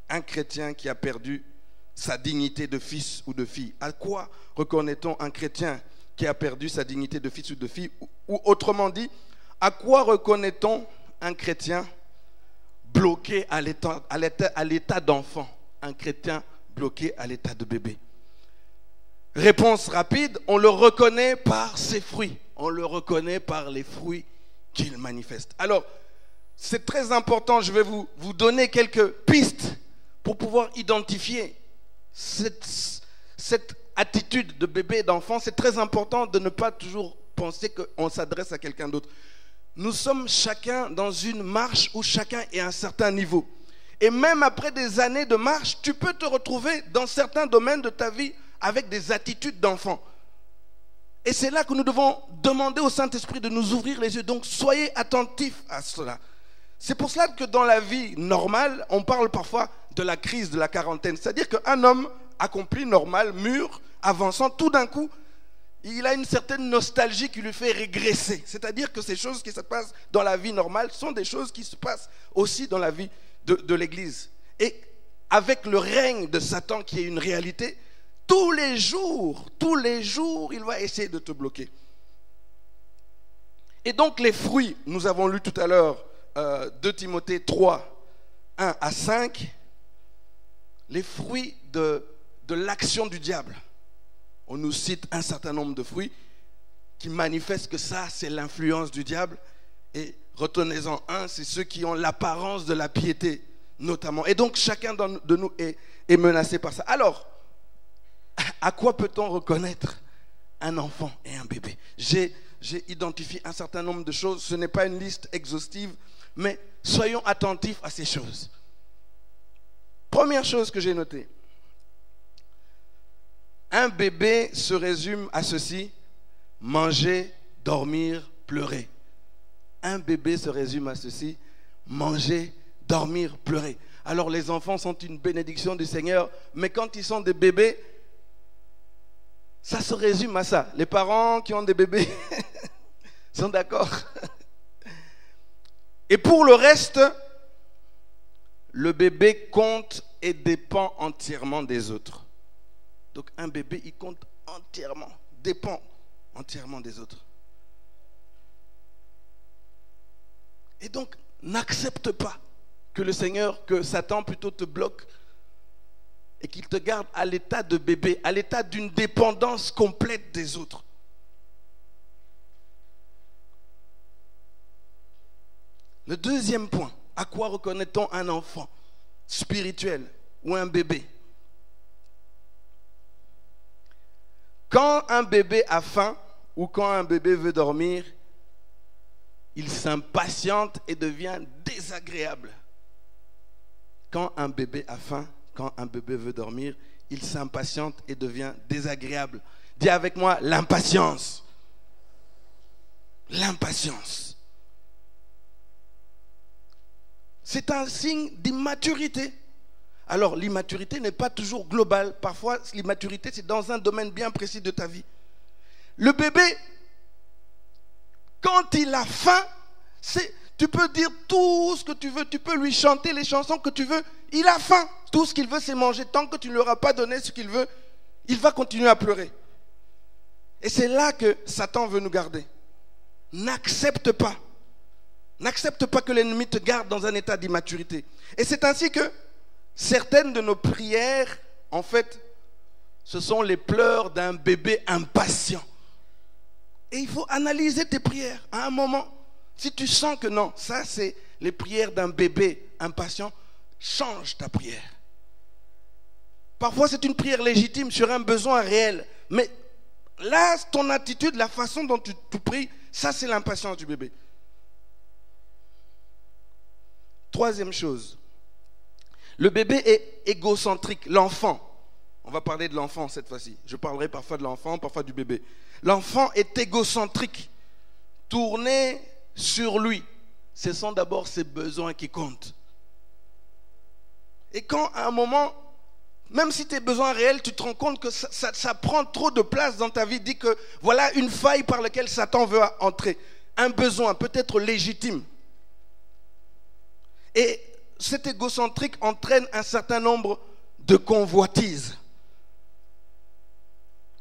un chrétien qui a perdu sa dignité de fils ou de fille? À quoi reconnaît-on un chrétien qui a perdu sa dignité de fils ou de fille? Ou autrement dit, à quoi reconnaît-on un chrétien bloqué à l'état d'enfant? Un chrétien bloqué à l'état de bébé? Réponse rapide, on le reconnaît par ses fruits. On le reconnaît par les fruits qu'il manifeste. Alors, c'est très important, je vais vous donner quelques pistes pour pouvoir identifier cet attitude de bébé et d'enfant, c'est très important de ne pas toujours penser qu'on s'adresse à quelqu'un d'autre. Nous sommes chacun dans une marche où chacun est à un certain niveau. Et même après des années de marche, tu peux te retrouver dans certains domaines de ta vie avec des attitudes d'enfant. Et c'est là que nous devons demander au Saint-Esprit de nous ouvrir les yeux. Donc soyez attentifs à cela. C'est pour cela que dans la vie normale, on parle parfois de la crise de la quarantaine. C'est-à-dire qu'un homme accompli, normal, mûr, avançant, tout d'un coup, il a une certaine nostalgie qui lui fait régresser. C'est-à-dire que ces choses qui se passent dans la vie normale sont des choses qui se passent aussi dans la vie de l'Église. Et avec le règne de Satan qui est une réalité, tous les jours, il va essayer de te bloquer. Et donc les fruits, nous avons lu tout à l'heure 2 Timothée 3, 1 à 5, les fruits de l'action du diable. On nous cite un certain nombre de fruits qui manifestent que ça, c'est l'influence du diable. Et retenez-en un, c'est ceux qui ont l'apparence de la piété, notamment. Et donc, chacun de nous est menacé par ça. Alors, à quoi peut-on reconnaître un enfant et un bébé? J'ai identifié un certain nombre de choses. Ce n'est pas une liste exhaustive, mais soyons attentifs à ces choses. Première chose que j'ai notée. Un bébé se résume à ceci: manger, dormir, pleurer. Un bébé se résume à ceci: manger, dormir, pleurer. Alors les enfants sont une bénédiction du Seigneur, mais quand ils sont des bébés, ça se résume à ça. Les parents qui ont des bébés sont d'accord. Et pour le reste, le bébé compte et dépend entièrement des autres. Donc un bébé, il compte entièrement, dépend entièrement des autres. Et donc, n'accepte pas que le Seigneur, que Satan plutôt te bloque et qu'il te garde à l'état de bébé, à l'état d'une dépendance complète des autres. Le deuxième point, à quoi reconnaît-on un enfant spirituel ou un bébé? Quand un bébé a faim ou quand un bébé veut dormir, il s'impatiente et devient désagréable. Quand un bébé a faim, quand un bébé veut dormir, il s'impatiente et devient désagréable. Dis avec moi, l'impatience. L'impatience. C'est un signe d'immaturité. Alors, l'immaturité n'est pas toujours globale. Parfois, l'immaturité, c'est dans un domaine bien précis de ta vie. Le bébé, quand il a faim, tu peux dire tout ce que tu veux. Tu peux lui chanter les chansons que tu veux. Il a faim. Tout ce qu'il veut, c'est manger. Tant que tu ne lui auras pas donné ce qu'il veut, il va continuer à pleurer. Et c'est là que Satan veut nous garder. N'accepte pas. N'accepte pas que l'ennemi te garde dans un état d'immaturité. Et c'est ainsi que certaines de nos prières, en fait, ce sont les pleurs d'un bébé impatient. Et il faut analyser tes prières à un moment. Si tu sens que non, ça c'est les prières d'un bébé impatient, change ta prière. Parfois c'est une prière légitime sur un besoin réel. Mais là, ton attitude, la façon dont tu pries, ça c'est l'impatience du bébé. Troisième chose. Le bébé est égocentrique, l'enfant. On va parler de l'enfant cette fois-ci. Je parlerai parfois de l'enfant, parfois du bébé. L'enfant est égocentrique, tourné sur lui. Ce sont d'abord ses besoins qui comptent. Et quand à un moment, même si tes besoins réels, tu te rends compte que ça prend trop de place dans ta vie, dis que voilà une faille par laquelle Satan veut entrer. Un besoin peut-être légitime. Et cet égocentrique entraîne un certain nombre de convoitises.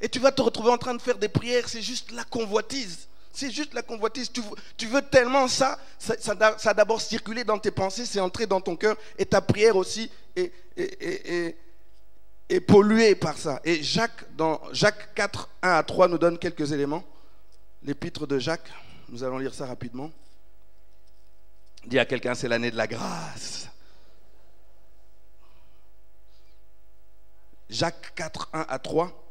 Et tu vas te retrouver en train de faire des prières, c'est juste la convoitise. C'est juste la convoitise. Tu veux tellement ça a d'abord circulé dans tes pensées, c'est entré dans ton cœur, et ta prière aussi est polluée par ça. Et dans Jacques 4, 1 à 3, nous donne quelques éléments. L'épître de Jacques, nous allons lire ça rapidement. Dis à quelqu'un, c'est l'année de la grâce. Jacques 4, 1 à 3.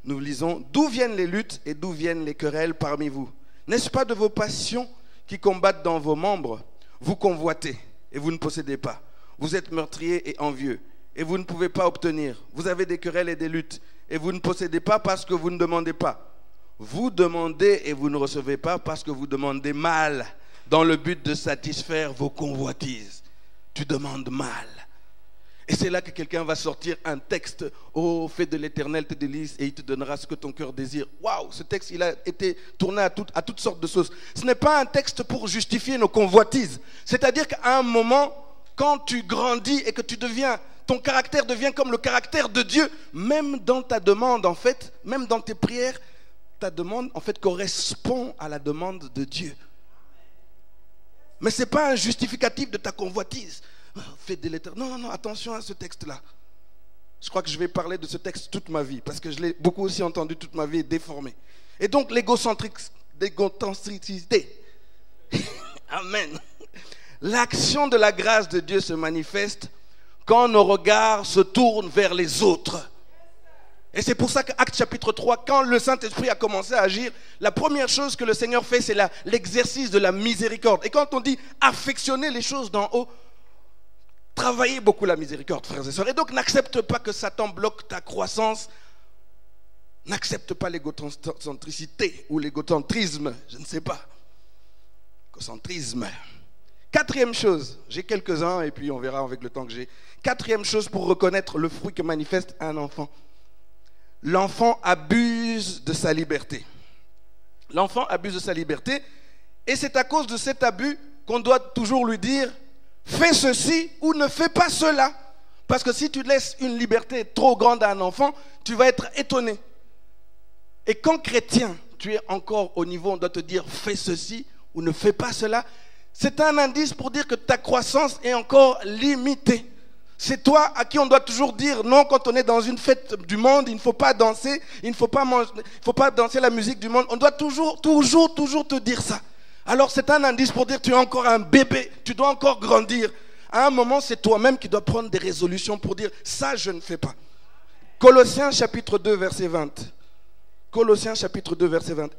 nous lisons « D'où viennent les luttes et d'où viennent les querelles parmi vous? N'est-ce pas de vos passions qui combattent dans vos membres? Vous convoitez et vous ne possédez pas. Vous êtes meurtriers et envieux et vous ne pouvez pas obtenir. Vous avez des querelles et des luttes et vous ne possédez pas parce que vous ne demandez pas. Vous demandez et vous ne recevez pas parce que vous demandez mal dans le but de satisfaire vos convoitises. » Tu demandes mal. Et c'est là que quelqu'un va sortir un texte. Oh, fais de l'Éternel tes délices et il te donnera ce que ton cœur désire. Waouh, ce texte, il a été tourné à toutes sortes de choses. Ce n'est pas un texte pour justifier nos convoitises. C'est-à-dire qu'à un moment, quand tu grandis et que ton caractère devient comme le caractère de Dieu, même dans ta demande, en fait, même dans tes prières, ta demande, en fait, correspond à la demande de Dieu. Mais ce n'est pas un justificatif de ta convoitise. Fais de l'Éternel. Non, non, non, attention à ce texte-là. Je crois que je vais parler de ce texte toute ma vie, parce que je l'ai beaucoup aussi entendu toute ma vie et déformé. Et donc, l'égocentricité. Amen. L'action de la grâce de Dieu se manifeste quand nos regards se tournent vers les autres. Et c'est pour ça qu'Actes chapitre 3, quand le Saint-Esprit a commencé à agir, la première chose que le Seigneur fait, c'est l'exercice de la miséricorde. Et quand on dit affectionner les choses d'en haut, travaillez beaucoup la miséricorde, frères et sœurs. Et donc, n'accepte pas que Satan bloque ta croissance. N'accepte pas l'égocentricité ou l'égocentrisme, je ne sais pas. Égocentrisme. Quatrième chose, j'ai quelques-uns et puis on verra avec le temps que j'ai. Quatrième chose pour reconnaître le fruit que manifeste un enfant. L'enfant abuse de sa liberté. L'enfant abuse de sa liberté et c'est à cause de cet abus qu'on doit toujours lui dire « Fais ceci ou ne fais pas cela ». Parce que si tu laisses une liberté trop grande à un enfant, tu vas être étonné. Et quand chrétien, tu es encore au niveau, on doit te dire « Fais ceci ou ne fais pas cela », c'est un indice pour dire que ta croissance est encore limitée. C'est toi à qui on doit toujours dire non quand on est dans une fête du monde, il ne faut pas danser, il ne faut pas manger, il ne faut pas danser la musique du monde. On doit toujours te dire ça. Alors c'est un indice pour dire que tu es encore un bébé, tu dois encore grandir. À un moment, c'est toi-même qui dois prendre des résolutions pour dire ça, je ne fais pas. Colossiens chapitre 2, verset 20. Colossiens chapitre 2, verset 20.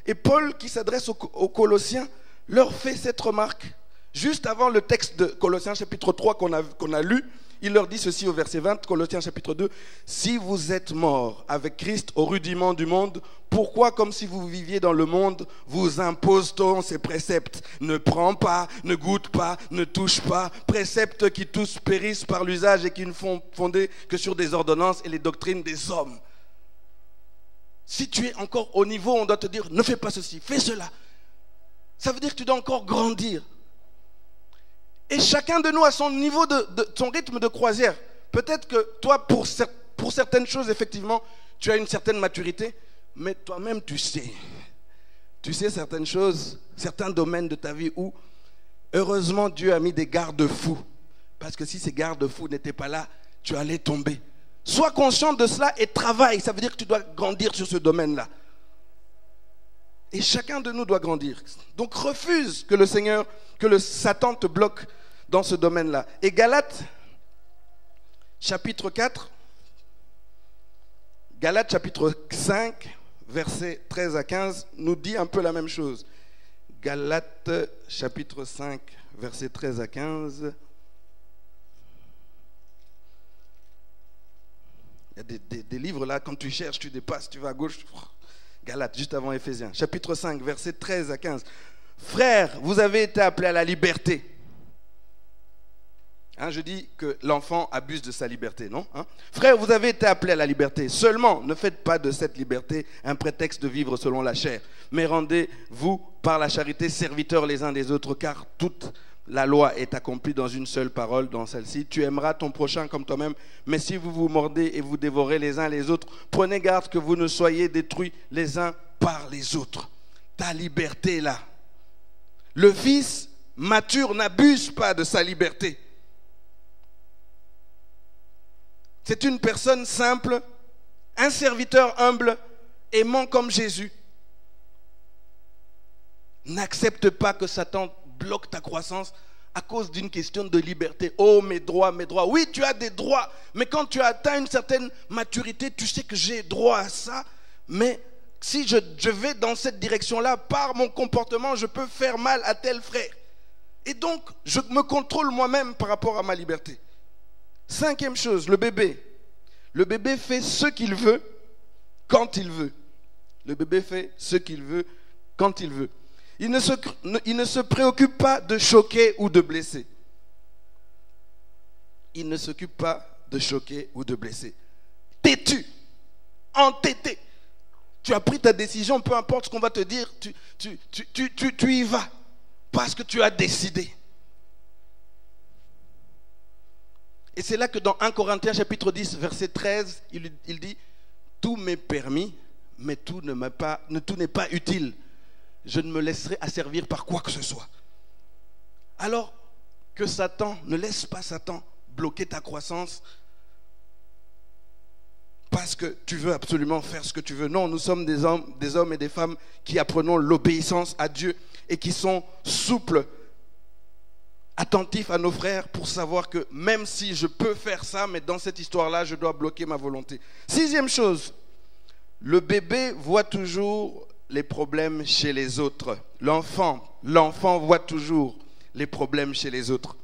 Et Paul, qui s'adresse aux Colossiens, leur fait cette remarque. Juste avant le texte de Colossiens chapitre 3 qu'on a lu, il leur dit ceci au verset 20, Colossiens chapitre 2. « Si vous êtes morts avec Christ au rudiment du monde, pourquoi, comme si vous viviez dans le monde, vous impose-t-on ces préceptes? Ne prends pas, ne goûte pas, ne touche pas, préceptes qui tous périssent par l'usage et qui ne font fonder que sur des ordonnances et les doctrines des hommes. » Si tu es encore au niveau, on doit te dire, ne fais pas ceci, fais cela. Ça veut dire que tu dois encore grandir. Et chacun de nous a son niveau, son rythme de croisière. Peut-être que toi, pour certaines choses, effectivement, tu as une certaine maturité, mais toi-même, tu sais certaines choses, certains domaines de ta vie où, heureusement, Dieu a mis des garde-fous. Parce que si ces garde-fous n'étaient pas là, tu allais tomber. Sois conscient de cela et travaille. Ça veut dire que tu dois grandir sur ce domaine-là. Et chacun de nous doit grandir. Donc refuse que le Satan te bloque dans ce domaine-là. Et Galates, chapitre 4, Galates, chapitre 5, versets 13 à 15, nous dit un peu la même chose. Galates, chapitre 5, versets 13 à 15. Il y a des livres là, quand tu cherches, tu dépasses, tu vas à gauche. Galates, juste avant Éphésiens, chapitre 5, versets 13 à 15. Frères, vous avez été appelés à la liberté. Je dis que l'enfant abuse de sa liberté, non? Frères, vous avez été appelés à la liberté. Seulement, ne faites pas de cette liberté un prétexte de vivre selon la chair, mais rendez-vous par la charité serviteurs les uns des autres, car toute la loi est accomplie dans une seule parole, dans celle-ci. Tu aimeras ton prochain comme toi-même, mais si vous vous mordez et vous dévorez les uns les autres, prenez garde que vous ne soyez détruits les uns par les autres. Ta liberté là. Le fils mature n'abuse pas de sa liberté. C'est une personne simple, un serviteur humble, aimant comme Jésus. N'accepte pas que Satan bloque ta croissance à cause d'une question de liberté. Oh, mes droits, mes droits. Oui, tu as des droits, mais quand tu atteins une certaine maturité, tu sais que j'ai droit à ça, mais si je vais dans cette direction-là, par mon comportement, je peux faire mal à tel frère. Et donc, je me contrôle moi-même par rapport à ma liberté. 5e chose, le bébé. Le bébé fait ce qu'il veut, quand il veut. Le bébé fait ce qu'il veut, quand il veut. Il ne se préoccupe pas de choquer ou de blesser. Il ne s'occupe pas de choquer ou de blesser. Têtu, entêté. Tu as pris ta décision, peu importe ce qu'on va te dire, tu y vas. Parce que tu as décidé. Et c'est là que dans 1 Corinthiens chapitre 10, verset 13, il dit « Tout m'est permis, mais tout n'est pas utile. Je ne me laisserai asservir par quoi que ce soit. » Alors que Satan, ne laisse pas Satan bloquer ta croissance parce que tu veux absolument faire ce que tu veux. Non, nous sommes des hommes et des femmes qui apprenons l'obéissance à Dieu et qui sont souples, attentifs à nos frères pour savoir que même si je peux faire ça, mais dans cette histoire-là, je dois bloquer ma volonté. 6e chose, le bébé voit toujours les problèmes chez les autres. L'enfant voit toujours les problèmes chez les autres.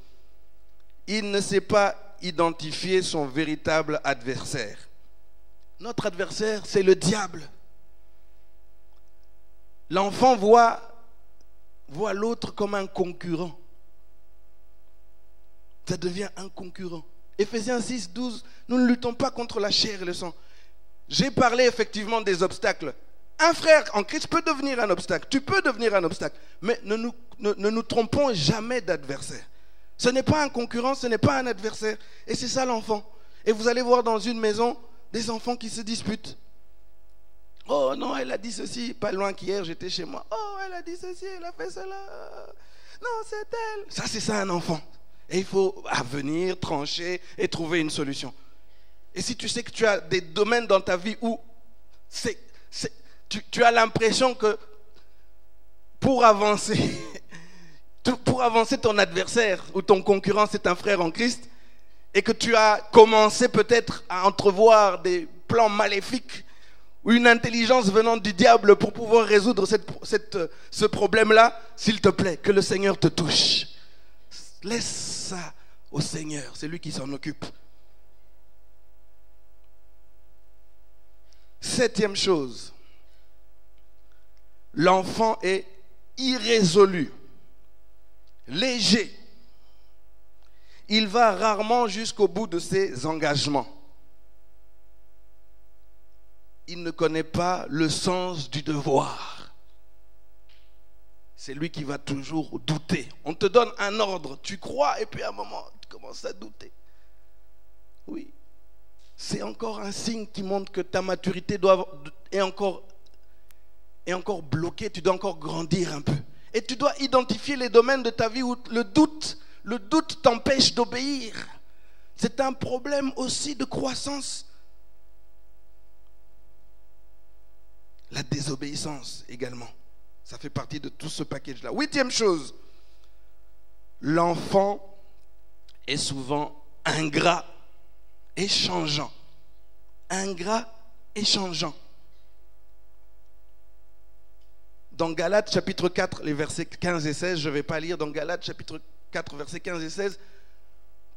Il ne sait pas identifier son véritable adversaire. Notre adversaire, c'est le diable. L'enfant voit l'autre comme un concurrent. Ça devient un concurrent. Éphésiens 6, 12, nous ne luttons pas contre la chair et le sang. J'ai parlé effectivement des obstacles. Un frère en Christ peut devenir un obstacle. Tu peux devenir un obstacle. Mais ne nous trompons jamais d'adversaire. Ce n'est pas un concurrent, ce n'est pas un adversaire. Et c'est ça l'enfant. Et vous allez voir dans une maison des enfants qui se disputent. Oh non, elle a dit ceci. Pas loin qu'hier, j'étais chez moi. Oh, elle a dit ceci, elle a fait cela. Non, c'est elle. Ça, c'est ça un enfant. Et il faut venir, trancher et trouver une solution. Et si tu sais que tu as des domaines dans ta vie où tu as l'impression que pour avancer ton adversaire ou ton concurrent, c'est un frère en Christ, et que tu as commencé peut-être à entrevoir des plans maléfiques ou une intelligence venant du diable pour pouvoir résoudre ce problème-là, s'il te plaît, que le Seigneur te touche. Laisse ça au Seigneur, c'est lui qui s'en occupe. 7e chose, l'enfant est irrésolu, léger. Il va rarement jusqu'au bout de ses engagements. Il ne connaît pas le sens du devoir. C'est lui qui va toujours douter. On te donne un ordre, tu crois, et puis à un moment, tu commences à douter. Oui, c'est encore un signe qui montre que ta maturité est encore bloquée, tu dois encore grandir un peu. Et tu dois identifier les domaines de ta vie où le doute t'empêche d'obéir. C'est un problème aussi de croissance. La désobéissance également. Ça fait partie de tout ce package-là. 8e chose, l'enfant est souvent ingrat et changeant. Ingrat et changeant. Dans Galates chapitre 4, les versets 15 et 16, je ne vais pas lire, dans Galates chapitre 4, versets 15 et 16,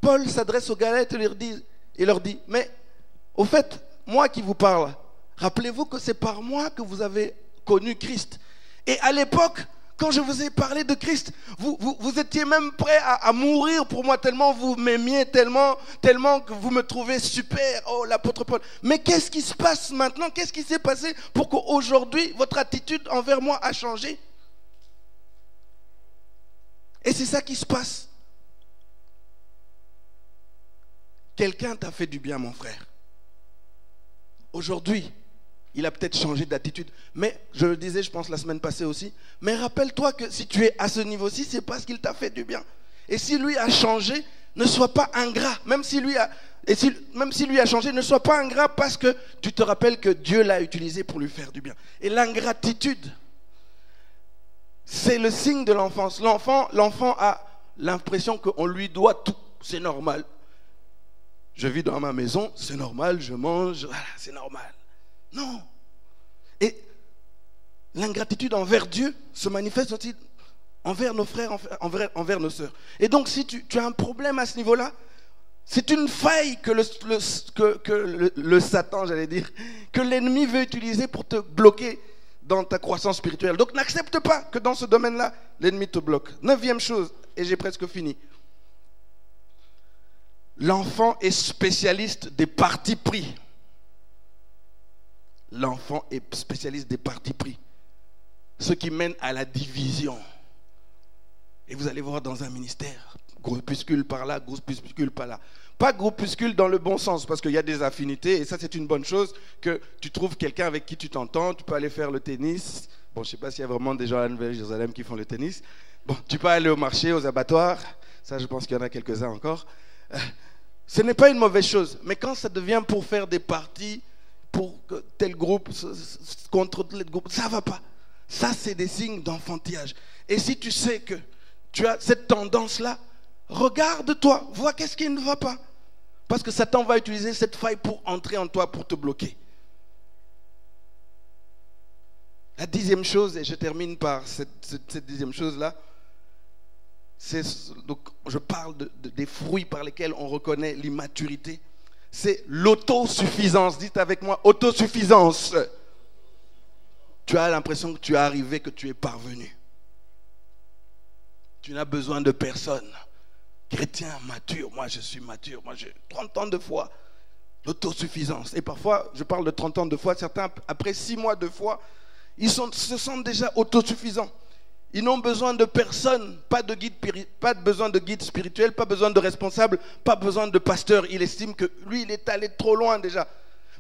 Paul s'adresse aux Galates et leur dit, mais au fait, moi qui vous parle, rappelez-vous que c'est par moi que vous avez connu Christ. Et à l'époque, quand je vous ai parlé de Christ, vous étiez même prêt à mourir pour moi, tellement vous m'aimiez, tellement que vous me trouvez super. Oh, l'apôtre Paul. Mais qu'est-ce qui se passe maintenant? Qu'est-ce qui s'est passé pour qu'aujourd'hui, votre attitude envers moi a changé? Et c'est ça qui se passe. Quelqu'un t'a fait du bien, mon frère. Aujourd'hui, il a peut-être changé d'attitude. Mais, je le disais, je pense, la semaine passée aussi, mais rappelle-toi que si tu es à ce niveau-ci, c'est parce qu'il t'a fait du bien. Et si lui a changé, ne sois pas ingrat. Même si lui a changé, ne sois pas ingrat parce que tu te rappelles que Dieu l'a utilisé pour lui faire du bien. Et l'ingratitude, c'est le signe de l'enfance. L'enfant a l'impression qu'on lui doit tout. C'est normal. Je vis dans ma maison, c'est normal, je mange, voilà, c'est normal. Non. Et l'ingratitude envers Dieu se manifeste aussi envers nos frères, envers nos sœurs. Et donc, si tu as un problème à ce niveau-là, c'est une faille que le Satan, j'allais dire, que l'ennemi veut utiliser pour te bloquer dans ta croissance spirituelle. Donc, n'accepte pas que dans ce domaine-là, l'ennemi te bloque. 9e chose, et j'ai presque fini. L'enfant est spécialiste des partis pris. L'enfant est spécialiste des partis pris. Ce qui mène à la division. Et vous allez voir dans un ministère, groupuscule par là, groupuscule par là. Pas groupuscule dans le bon sens, parce qu'il y a des affinités, et ça c'est une bonne chose, que tu trouves quelqu'un avec qui tu t'entends, tu peux aller faire le tennis. Bon, je ne sais pas s'il y a vraiment des gens à la Nouvelle-Jérusalem qui font le tennis. Bon, tu peux aller au marché, aux abattoirs, ça je pense qu'il y en a quelques-uns encore. Ce n'est pas une mauvaise chose, mais quand ça devient pour faire des partis, pour tel groupe contre tel groupe, ça ne va pas. Ça, c'est des signes d'enfantillage. Et si tu sais que tu as cette tendance-là, regarde-toi, vois qu'est-ce qui ne va pas. Parce que Satan va utiliser cette faille pour entrer en toi, pour te bloquer. La 10e chose, et je termine par cette 10e chose-là, donc je parle des fruits par lesquels on reconnaît l'immaturité. C'est l'autosuffisance. Dites avec moi, autosuffisance. Tu as l'impression que tu es arrivé, que tu es parvenu. Tu n'as besoin de personne. Chrétien mature, moi je suis mature, moi j'ai 30 ans de foi. L'autosuffisance. Et parfois, je parle de 30 ans de foi, certains, après 6 mois de foi, ils se sentent déjà autosuffisants. Ils n'ont besoin de personne, pas besoin de guide spirituel, pas besoin de responsable, pas besoin de pasteur. Il estime que lui, il est allé trop loin déjà.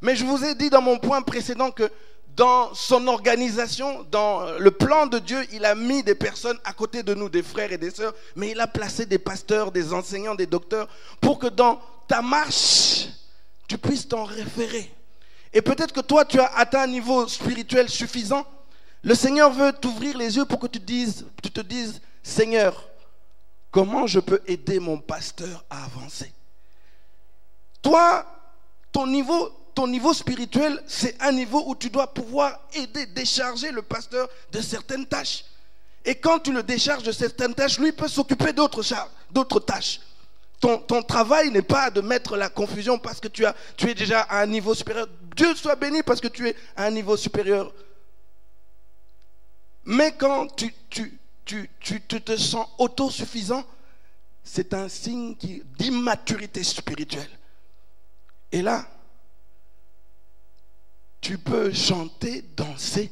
Mais je vous ai dit dans mon point précédent que dans son organisation, dans le plan de Dieu, il a mis des personnes à côté de nous, des frères et des sœurs, mais il a placé des pasteurs, des enseignants, des docteurs, pour que dans ta marche, tu puisses t'en référer. Et peut-être que toi, tu as atteint un niveau spirituel suffisant. Le Seigneur veut t'ouvrir les yeux pour que tu te dises, Seigneur, comment je peux aider mon pasteur à avancer? Toi, ton niveau spirituel, c'est un niveau où tu dois pouvoir aider, décharger le pasteur de certaines tâches. Et quand tu le décharges de certaines tâches, lui peut s'occuper d'autres tâches. Ton travail n'est pas de mettre la confusion parce que tu es déjà à un niveau supérieur. Dieu soit béni parce que tu es à un niveau supérieur. Mais quand tu te sens autosuffisant, c'est un signe d'immaturité spirituelle. Et là, tu peux chanter, danser.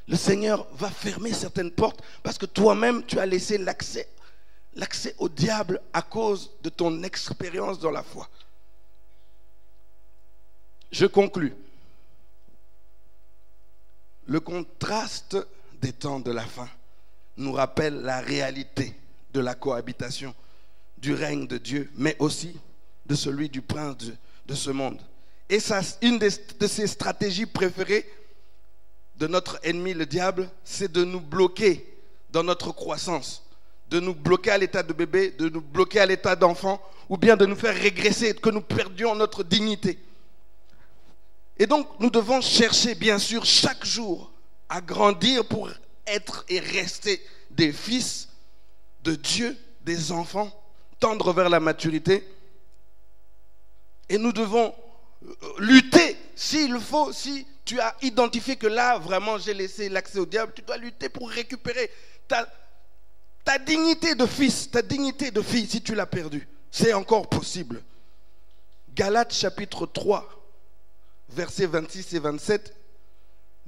Le Seigneur va fermer certaines portes parce que toi-même, tu as laissé l'accès au diable à cause de ton expérience dans la foi. Je conclus. Le contraste des temps de la fin nous rappelle la réalité de la cohabitation du règne de Dieu, mais aussi de celui du prince de ce monde. Et ça, une de ses stratégies préférées de notre ennemi, le diable, c'est de nous bloquer dans notre croissance, de nous bloquer à l'état de bébé, de nous bloquer à l'état d'enfant, ou bien de nous faire régresser, que nous perdions notre dignité. Et donc, nous devons chercher, bien sûr, chaque jour à grandir pour être et rester des fils de Dieu, des enfants, tendre vers la maturité. Et nous devons lutter, s'il faut, si tu as identifié que là, vraiment, j'ai laissé l'accès au diable, tu dois lutter pour récupérer ta dignité de fils, ta dignité de fille, si tu l'as perdue. C'est encore possible. Galates chapitre 3, versets 26 et 27.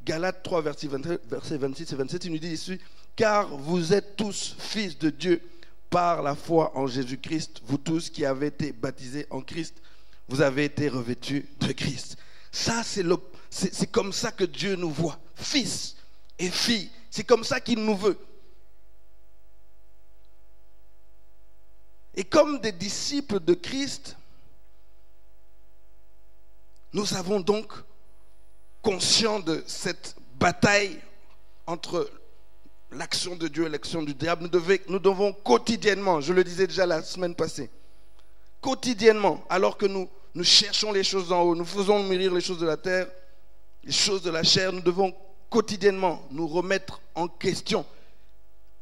Galates 3, versets 26 et 27, il nous dit ici, car vous êtes tous fils de Dieu par la foi en Jésus-Christ, vous tous qui avez été baptisés en Christ, vous avez été revêtus de Christ. Ça, c'est comme ça que Dieu nous voit, fils et filles. C'est comme ça qu'il nous veut. Et comme des disciples de Christ, nous avons donc conscience de cette bataille entre l'action de Dieu et l'action du diable, nous devons quotidiennement, je le disais déjà la semaine passée, quotidiennement, alors que nous cherchons les choses d'en haut, nous faisons mûrir les choses de la terre, les choses de la chair, nous devons quotidiennement nous remettre en question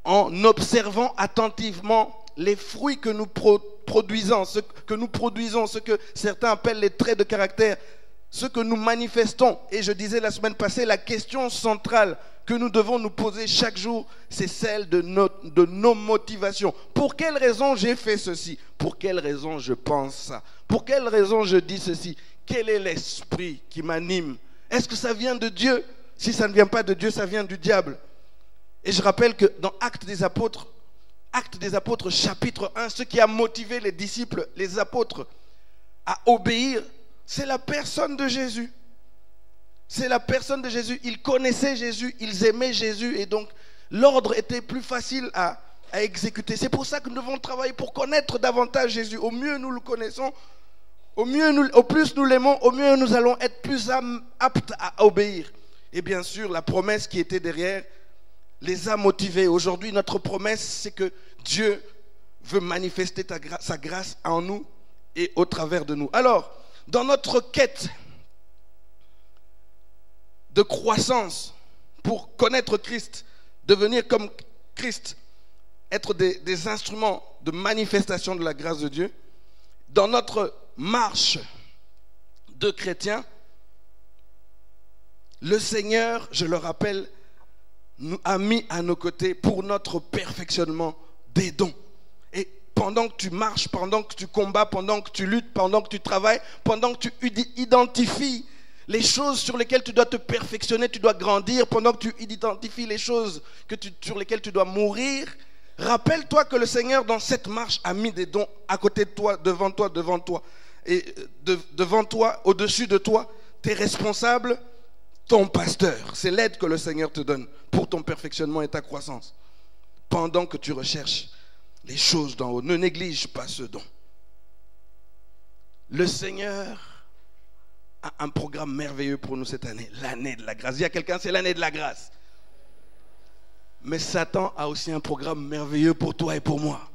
en observant attentivement les fruits que nous produisons, ce que certains appellent les traits de caractère, ce que nous manifestons. Et je disais la semaine passée, la question centrale que nous devons nous poser chaque jour, c'est celle de nos motivations. Pour quelle raison j'ai fait ceci? Pour quelle raison je pense ça? Pour quelle raison je dis ceci? Quel est l'esprit qui m'anime? Est-ce que ça vient de Dieu? Si ça ne vient pas de Dieu, ça vient du diable. Et je rappelle que dans Actes des Apôtres chapitre 1, ce qui a motivé les disciples, les apôtres, à obéir, c'est la personne de Jésus. C'est la personne de Jésus. Ils connaissaient Jésus, ils aimaient Jésus, et donc l'ordre était plus facile à exécuter. C'est pour ça que nous devons travailler pour connaître davantage Jésus. Au mieux nous le connaissons, au plus nous l'aimons, au mieux nous allons être plus aptes à obéir. Et bien sûr, la promesse qui était derrière les a motivés. Aujourd'hui, notre promesse, c'est que Dieu veut manifester sa grâce en nous et au travers de nous. Alors, dans notre quête de croissance pour connaître Christ, devenir comme Christ, être des instruments de manifestation de la grâce de Dieu, dans notre marche de chrétiens, le Seigneur, je le rappelle, nous a mis à nos côtés pour notre perfectionnement des dons. Et pendant que tu marches, pendant que tu combats, pendant que tu luttes, pendant que tu travailles, pendant que tu identifies les choses sur lesquelles tu dois te perfectionner, tu dois grandir, pendant que tu identifies les choses sur lesquelles tu dois mourir, rappelle-toi que le Seigneur dans cette marche a mis des dons à côté de toi, devant toi, et devant toi, au-dessus de toi, tes responsables, ton pasteur. C'est l'aide que le Seigneur te donne pour ton perfectionnement et ta croissance. Pendant que tu recherches les choses d'en haut, ne néglige pas ce don. Le Seigneur a un programme merveilleux pour nous cette année, l'année de la grâce. Il y a quelqu'un, c'est l'année de la grâce. Mais Satan a aussi un programme merveilleux pour toi et pour moi.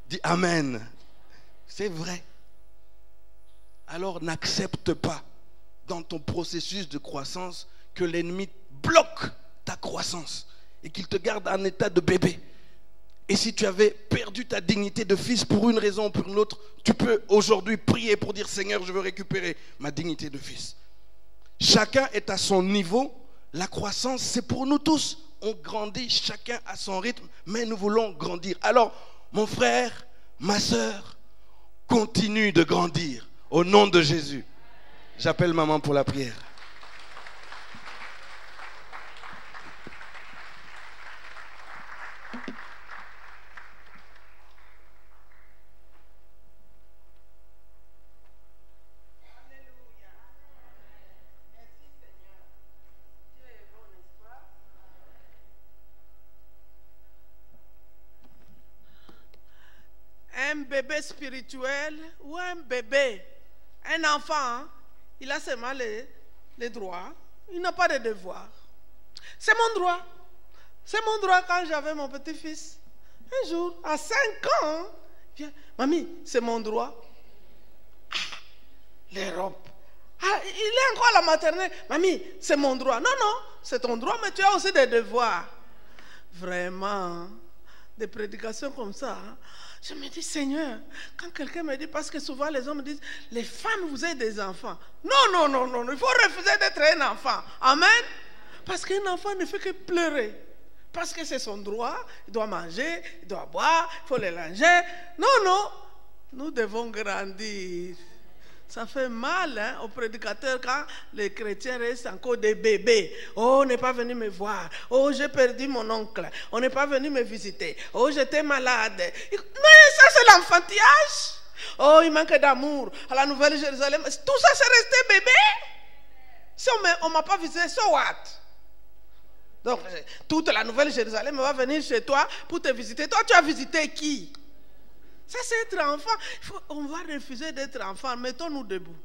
Dis Amen. C'est vrai. Alors n'accepte pas dans ton processus de croissance que l'ennemi bloque ta croissance et qu'il te garde en état de bébé. Et si tu avais perdu ta dignité de fils pour une raison ou pour une autre, tu peux aujourd'hui prier pour dire Seigneur, je veux récupérer ma dignité de fils. Chacun est à son niveau. La croissance, c'est pour nous tous. On grandit chacun à son rythme, mais nous voulons grandir. Alors, mon frère, ma soeur, continue de grandir au nom de Jésus. J'appelle maman pour la prière. Un bébé spirituel ou un bébé, un enfant, il a seulement les droits, il n'a pas de devoirs. C'est mon droit. C'est mon droit quand j'avais mon petit-fils. Un jour, à 5 ans, il vient, mamie, c'est mon droit. Ah, les robes. Ah, il est encore à la maternelle. Mamie, c'est mon droit. Non, non, c'est ton droit, mais tu as aussi des devoirs. Vraiment, des prédications comme ça. Hein? Je me dis, Seigneur, quand quelqu'un me dit, parce que souvent les hommes me disent, les femmes, vous êtes des enfants. Non, non, non, non, il faut refuser d'être un enfant. Amen. Parce qu'un enfant ne fait que pleurer. Parce que c'est son droit, il doit manger, il doit boire, il faut les langer. Non, non, nous devons grandir. Ça fait mal hein, aux prédicateurs quand les chrétiens restent encore des bébés. Oh, on n'est pas venu me voir. Oh, j'ai perdu mon oncle. On n'est pas venu me visiter. Oh, j'étais malade. Mais ça, c'est l'enfantillage. Oh, il manque d'amour. À la Nouvelle Jérusalem, tout ça, c'est resté bébé. Si on ne m'a pas visité, so what? Donc, toute la Nouvelle Jérusalem va venir chez toi pour te visiter. Toi, tu as visité qui? Ça, c'est être enfant. On va refuser d'être enfant. Mettons-nous debout.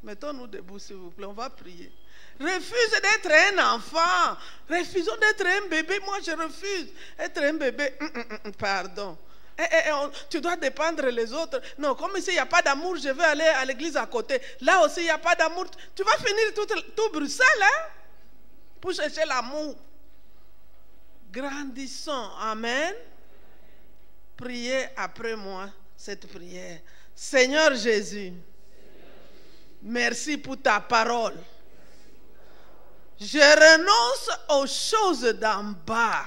Mettons-nous debout, s'il vous plaît. On va prier. Refuse d'être un enfant. Refusons d'être un bébé. Moi, je refuse être un bébé. Pardon. Tu dois dépendre les autres. Non, comme ici, il n'y a pas d'amour, je vais aller à l'église à côté. Là aussi, il n'y a pas d'amour. Tu vas finir tout Bruxelles, hein? Pour chercher l'amour. Grandissons. Amen. Priez après moi cette prière. Seigneur Jésus, merci pour ta parole. Je renonce aux choses d'en bas.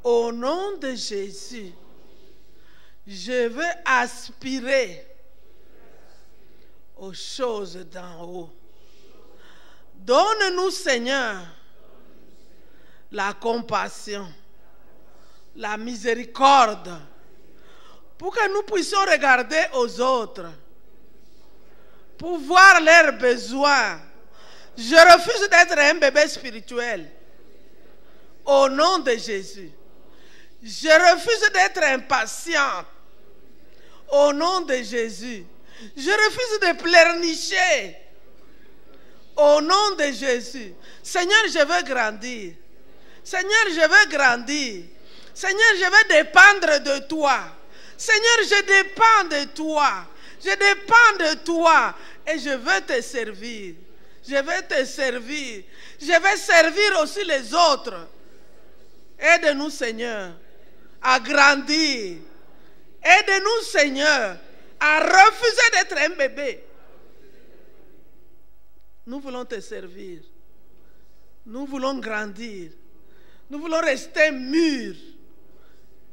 Au nom de Jésus, je veux aspirer aux choses d'en haut. Donne-nous, Seigneur, la compassion, la miséricorde, pour que nous puissions regarder aux autres, pour voir leurs besoins. Je refuse d'être un bébé spirituel. Au nom de Jésus. Je refuse d'être impatiente. Au nom de Jésus. Je refuse de pleurnicher. Au nom de Jésus. Seigneur, je veux grandir. Seigneur, je veux grandir. Seigneur, je veux dépendre de toi. Seigneur, je dépends de toi. Je dépends de toi. Et je veux te servir. Je vais te servir. Je vais servir aussi les autres. Aide-nous, Seigneur, à grandir. Aide-nous, Seigneur, à refuser d'être un bébé. Nous voulons te servir. Nous voulons grandir. Nous voulons rester mûrs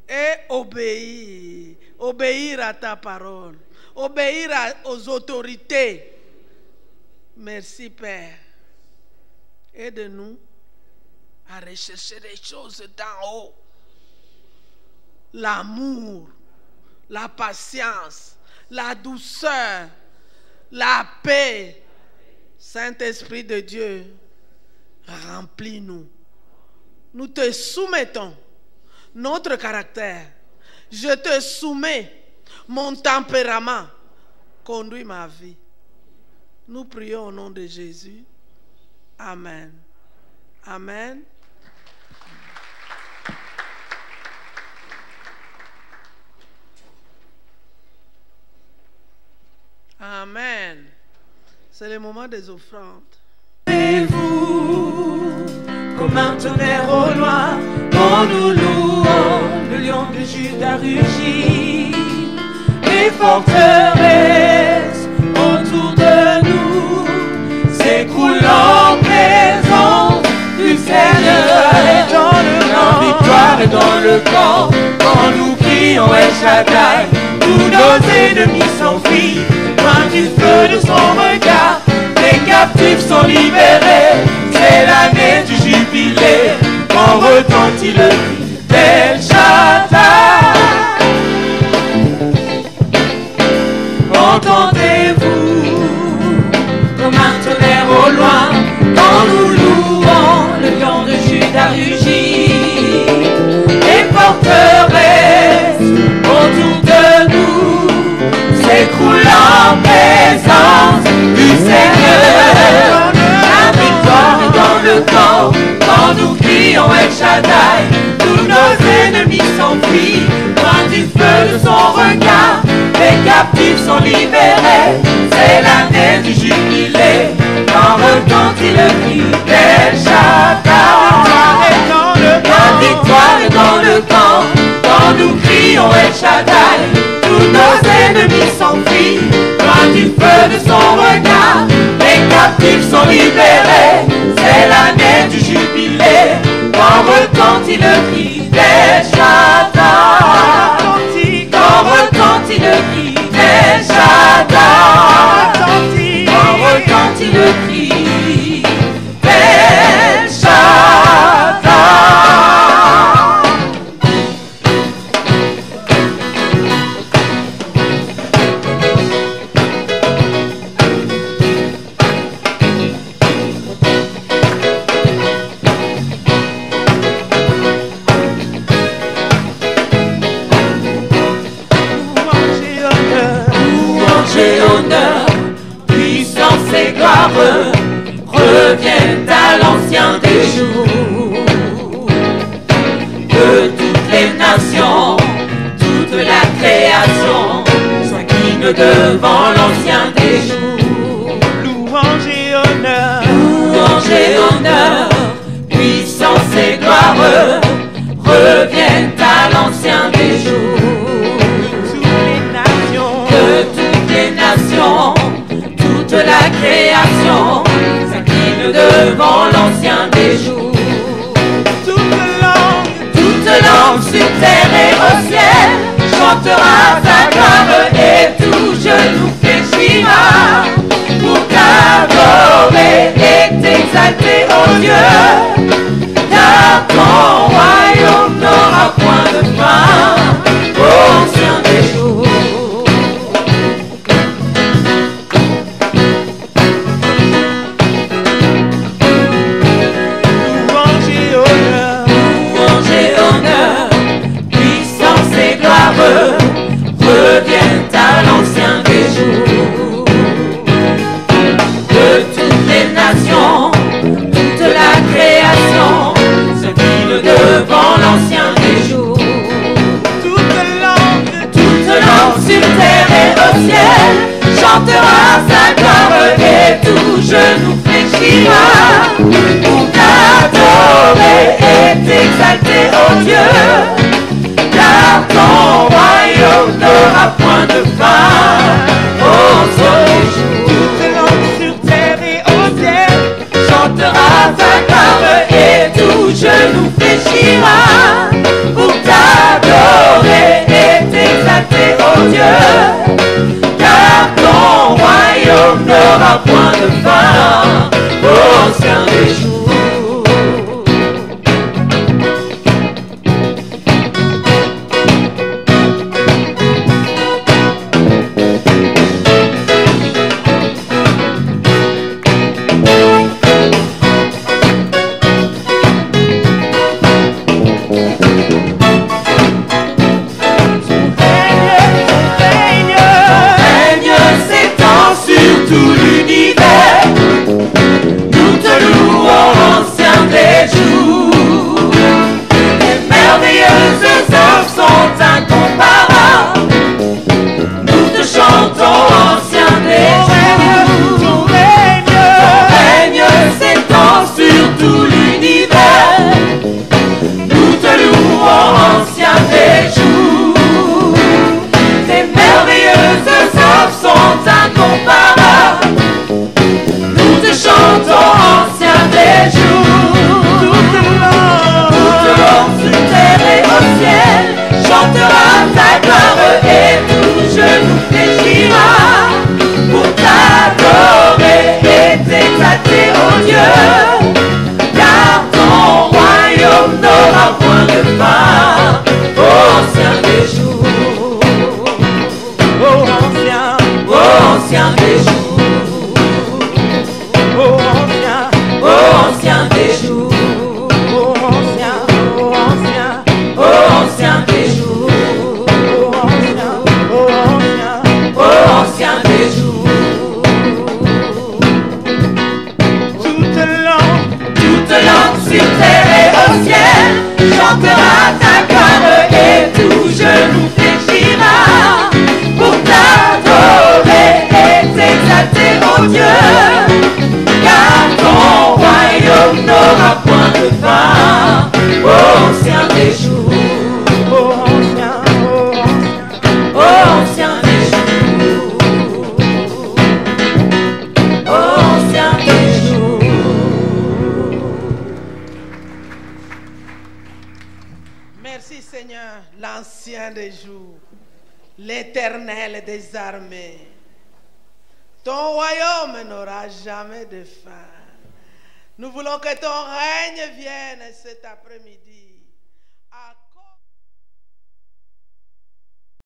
et obéir. Obéir à ta parole. Obéir aux autorités. Merci, Père. Aide-nous à rechercher les choses d'en haut. L'amour, la patience, la douceur, la paix. Saint-Esprit de Dieu, remplis-nous. Nous te soumettons notre caractère. Je te soumets mon tempérament. Conduis ma vie. Nous prions au nom de Jésus. Amen. Amen. Amen. C'est le moment des offrandes. Et vous, comme un tonnerre au loin, quand nous louons le lion de Juda rugit, les forteresses autour de nous s'écroulent en présence du Seigneur. La victoire est dans le camp, quand nous crions El Shaddai, tous nos ennemis s'enfuient, loin du feu de son regard. Les captifs sont libérés, c'est l'année du jubilé, quand retentit le cri d'El Shaddai. Entendez-vous comme un tonnerre au loin, quand nous louons le lion de Juda rugit, les forteresses autour de nous s'écroulent en présence du Seigneur. La victoire est dans le camp, quand nous crions El Shaddai, tous nos ennemis s'enfuient, loin du feu de son regard. Les captifs sont libérés, c'est l'année du jubilé, quand retentit le cri d'El Shaddai. La victoire est dans le camp, quand nous crions El Shaddai, tous nos ennemis s'enfuient, loin du feu de son regard. Les captifs sont libérés, c'est l'année du jubilé, quand retentit le cri d'El Shaddai. Quand retentit le cri d'El Shaddai. Quand retentit le cri d'El Shaddai. Honneur, puissance et gloire l'ancien des jours. Que toutes les nations, toute la création s'incline devant l'ancien des jours. Louange et honneur, Louange et honneur, puissance et gloire reviennent à l'ancien des jours. toutes les nations, Que toutes les nations, toute la création s'incline devant l'ancien des jours. Toute langue sur terre et au ciel chantera ta gloire et tout genou fléchira pour t'adorer et t'exalter, ô Dieu, car ton royaume n'aura point de fin, ô ancien des jours. louange et honneur, Louange et honneur, puissance et gloire reviennent à l'ancien des jours. De toutes les nations, toute la création s'incline devant l'ancien des jours. Toute langue sur terre et au ciel chantera sa gloire et tout genou fléchira pour t'adorer et t'exalter, ô Dieu, car ton royaume n'aura point de fin, ô ancien des jours. toute langue sur terre et au ciel Chantera ta gloire et tout genou fléchira pour t'adorer et t'exalter, ô Dieu, car ton royaume n'aura point de fin, ô ancien des jours. Règne s'étend sur tout l'univers, nous te louons, ancien des jours. Les merveilleuses œuvres sont incomparables, nous te chantons, ancien des jours. Ton règne s'étend sur tout l'univers, nous te louons, ancien des jours. Tes merveilleuses œuvres sont incomparables, nous te chantons, ancien des jours. Toute langue sur terre et au ciel chantera ta gloire et tout genou fléchira pour t'adorer et t'exalter, ô Dieu, car ton royaume n'aura point de fin, ô ancien des jours. ô ancien, Ô ancien des jours, ô ancien, ô ancien des jours, ô ancien, ô ancien, ô ancien des jours, ô ancien, ô ancien, ô ancien des jours. toute langue Sur terre et au ciel chantera ta gloire et tout genou fléchira pour t'adorer et t'exalter, ô Dieu, car ton royaume n'aura point de fin, ô ancien des jours, ô ancien, ô ancien, ô ancien des jours, ô ancien des jours. Merci Seigneur, l'ancien des jours, l'éternel des armées. Ton royaume n'aura jamais de fin. Nous voulons que ton règne vienne cet après-midi.